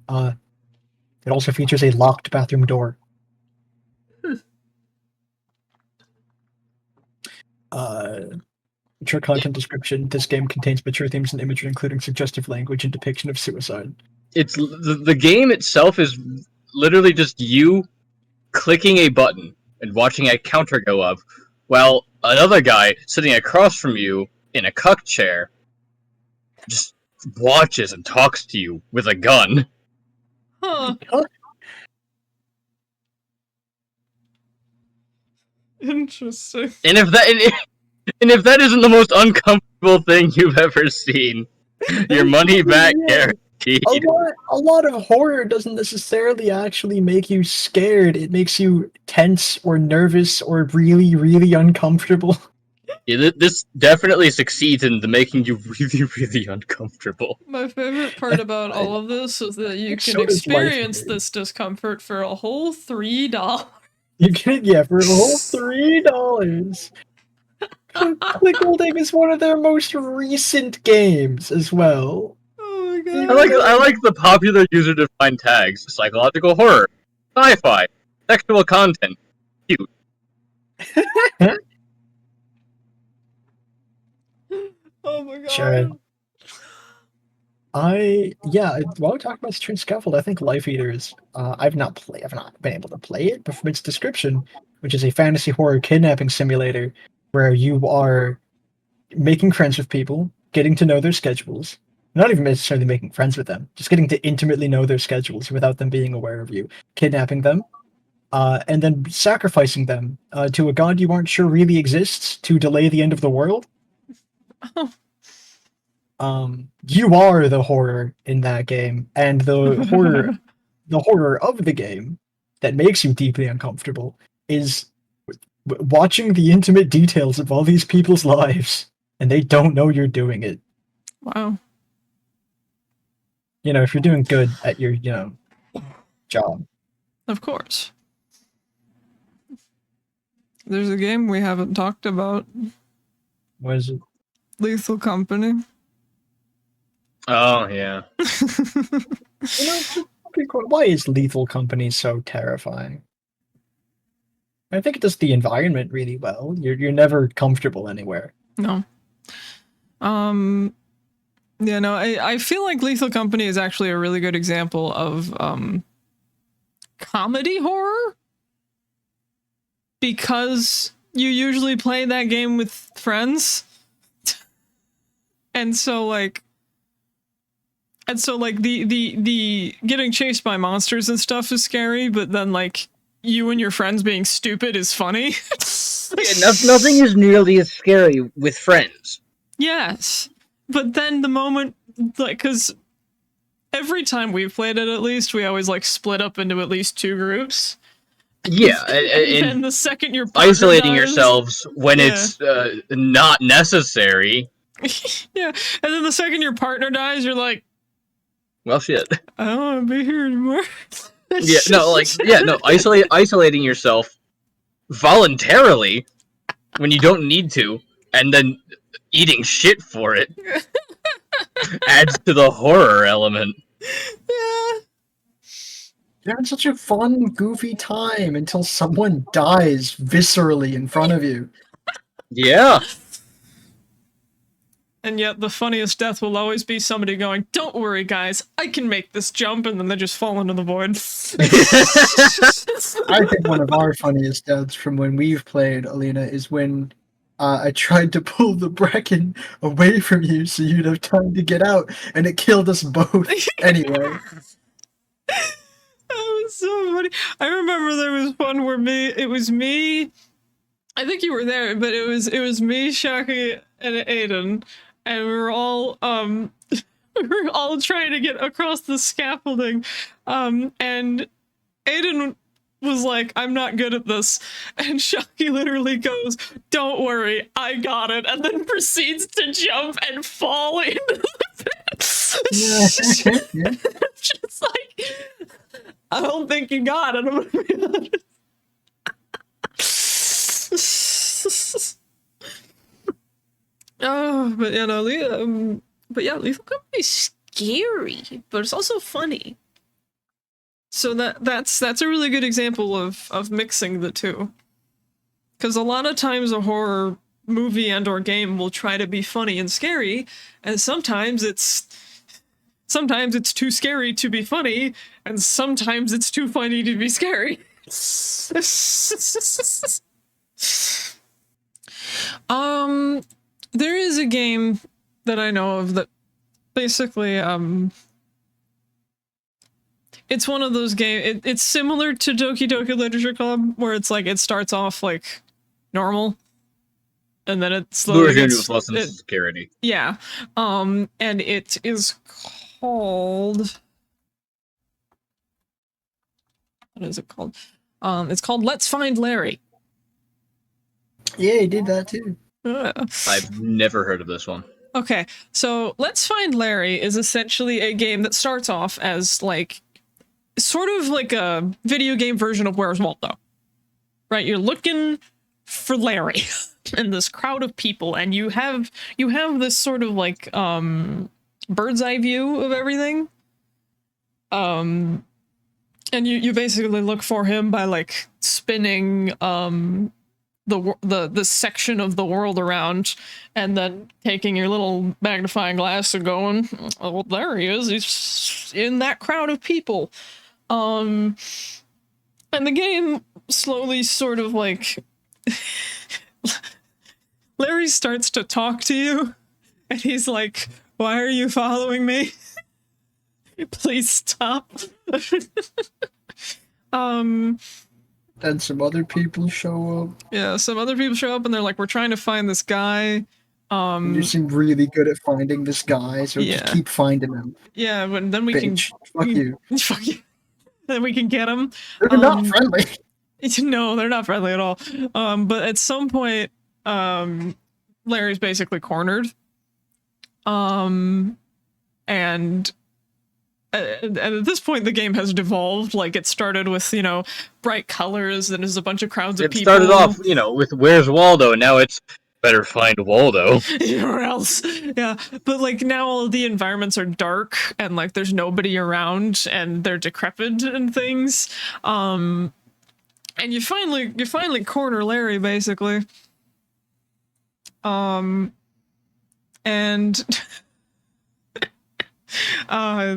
It also features a locked bathroom door. Mature content description. This game contains mature themes and imagery, including suggestive language and depiction of suicide. It's the game itself is literally just you clicking a button and watching a counter go up, while another guy sitting across from you in a cuck chair just watches and talks to you with a gun. Huh. Interesting. And if that isn't the most uncomfortable thing you've ever seen, your money back guaranteed. A lot of horror doesn't necessarily actually make you scared. It makes you tense or nervous or really, really uncomfortable. Yeah, this definitely succeeds in making you really, really uncomfortable. My favorite part about all of this is that you can experience this discomfort for a whole $3. You can, yeah, for a whole $3. Clickholding is one of their most recent games as well. Oh my god. I like the popular user-defined tags: psychological horror, sci-fi, sexual content, cute. Oh my god. Sure. While we talk about Strange Scaffold, I think Life Eaters, I've not been able to play it, but from its description, which is a fantasy horror kidnapping simulator where you are making friends with people, getting to know their schedules, not even necessarily making friends with them, just getting to intimately know their schedules without them being aware of you, kidnapping them, and then sacrificing them to a god you aren't sure really exists to delay the end of the world. You are the horror in that game, and the horror of the game that makes you deeply uncomfortable is watching the intimate details of all these people's lives, and they don't know you're doing it. Wow. You know, if you're doing good at your, job. Of course. There's a game we haven't talked about. What is it? Lethal Company. Oh yeah. Why is Lethal Company so terrifying? I think it does the environment really well. You're never comfortable anywhere. No. Yeah, no, I feel like Lethal Company is actually a really good example of comedy horror, because you usually play that game with friends. And so like the getting chased by monsters and stuff is scary, but then like you and your friends being stupid is funny. Yeah, nothing is nearly as scary with friends. Yes. But then the moment, like, because every time we've played it, at least, we always, like, split up into at least 2 groups. Yeah, and the second you're isolating yourselves when it's not necessary. Yeah, and then the second your partner dies, you're like, well, shit. I don't want to be here anymore. Isolating yourself voluntarily when you don't need to, and then eating shit for it adds to the horror element. Yeah. You're having such a fun, goofy time until someone dies viscerally in front of you. Yeah. And yet the funniest death will always be somebody going, don't worry, guys, I can make this jump, and then they just fall into the void. I think one of our funniest deaths from when we've played, Alina, is when I tried to pull the bracken away from you so you'd have time to get out, and it killed us both anyway. That was so funny. I remember there was one where it was me, I think you were there, but it was me, Shaki, and Aiden, and we were all trying to get across the scaffolding, and Aiden was like, I'm not good at this, and Shaki literally goes, don't worry, I got it, and then proceeds to jump and fall into the pit. Yeah. Just like, I don't think you got it, I'm gonna be honest. Oh, but you know, Lethal Company's scary, but it's also funny. So that's a really good example of mixing the two. Because a lot of times a horror movie and or game will try to be funny and scary, and sometimes it's too scary to be funny, and sometimes it's too funny to be scary. There is a game that I know of that basically it's one of those games. It's similar to Doki Doki Literature Club, where it's like it starts off like normal, and then it slowly gets security. Yeah, and it is called. What is it called? It's called Let's Find Larry. Yeah, he did that too. I've never heard of this one. Okay, so Let's Find Larry is essentially a game that starts off as like sort of like a video game version of Where's Waldo. Right? You're looking for Larry in this crowd of people, and you have this sort of like bird's eye view of everything. And you basically look for him by like spinning the section of the world around, and then taking your little magnifying glass and going, oh, well, there he is. He's in that crowd of people. And And the game slowly sort of like Larry starts to talk to you and he's like, "Why are you following me? Please stop." Then some other people show up. Yeah, some other people show up and they're like, "We're trying to find this guy." And you seem really good at finding this guy, so just Yeah. keep finding him. Yeah, but then we Bitch. Fuck you. Fuck you. Then we can get him. They're not friendly. No, they're not friendly at all. But at some point, Larry's basically cornered. And at this point, the game has devolved. Like, it started with, you know, bright colors, and there's a bunch of crowds of people. It started off, you know, with "Where's Waldo?" Now it's "Better find Waldo." Or else. Yeah. But, like, now all of the environments are dark, and, like, there's nobody around, and they're decrepit and things. And you finally corner Larry, basically. And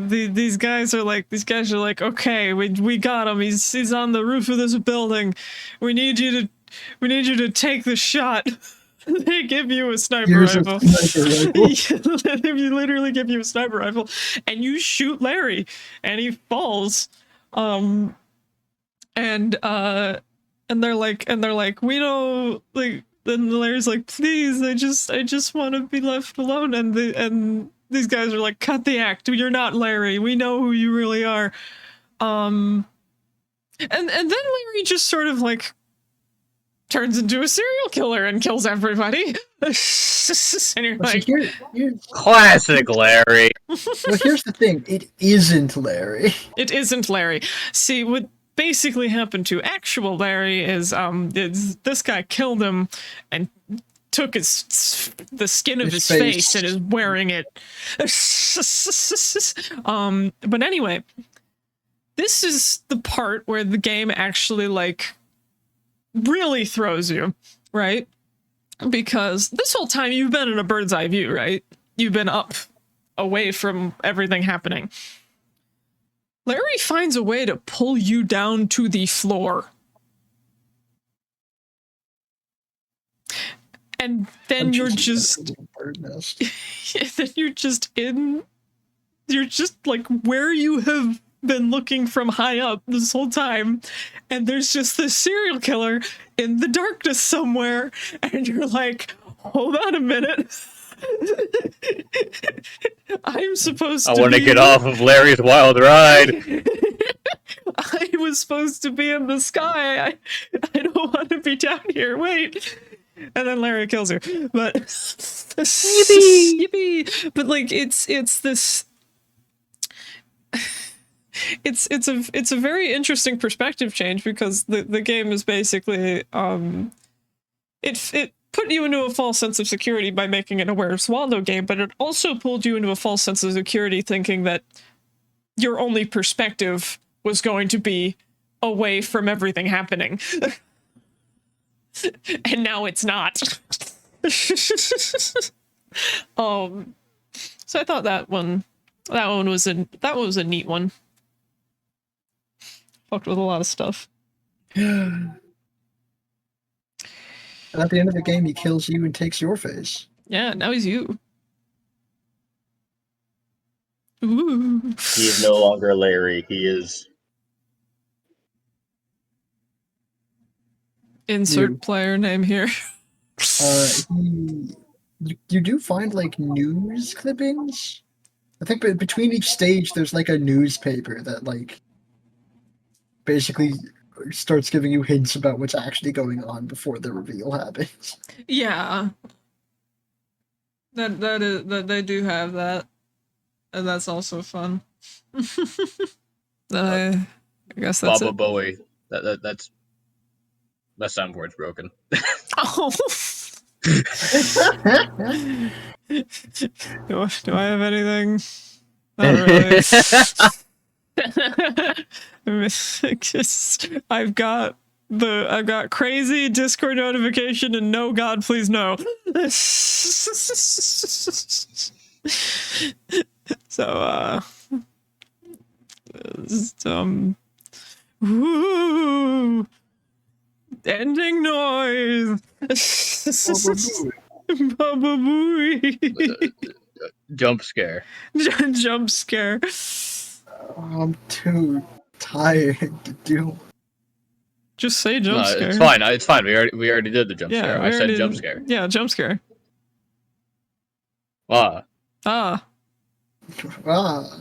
these guys are like, "Okay, we got him. He's on the roof of this building. We need you to take the shot." They give you a sniper rifle. They literally give you a sniper rifle, and you shoot Larry, and he falls. And they're like, "We know," like, then Larry's like, "Please, I just want to be left alone." And these guys are like, "Cut the act. You're not Larry. We know who you really are." And then Larry just sort of like turns into a serial killer and kills everybody. And you're like, Classic Larry. Well, here's the thing. It isn't Larry. It isn't Larry. See, what basically happened to actual Larry is this guy killed him and took the skin of his face and is wearing it. But anyway, this is the part where the game actually, like, really throws you, right? Because this whole time you've been in a bird's eye view, right? You've been up, away from everything happening. Larry finds a way to pull you down to the floor. And then you're just like where you have been looking from high up this whole time, and there's just this serial killer in the darkness somewhere, and you're like, "Hold on a minute." I'm supposed to I want to get off of Larry's wild ride. I was supposed to be in the sky. I don't want to be down here. Wait. And then Larry kills her. But yippee! But like it's this it's a very interesting perspective change, because the game is basically it put you into a false sense of security by making it a Where's Waldo game, but it also pulled you into a false sense of security thinking that your only perspective was going to be away from everything happening. And now it's not. So I thought that one was a neat one. Fucked with a lot of stuff. And at the end of the game, he kills you and takes your face. Yeah, now he's you. Ooh. He is no longer Larry. He is... Insert player name here. You do find, like, news clippings? I think between each stage, there's, like, a newspaper that, like, basically starts giving you hints about what's actually going on before the reveal happens. Yeah. That they do have that. And that's also fun. I guess that's Baba it. Bowie. That's... My soundboard's broken. Oh. Do I have anything? Not really. I've got crazy Discord notification and no, God please no. So Ooh, ending noise. Baba Booey. Jump scare. Jump scare. I'm too tired to do. Just say jump No, scare. it's fine. It's fine. We already did the jump Yeah, scare. we I said already- jump scare. Yeah, jump scare. Ah. Ah. Ah.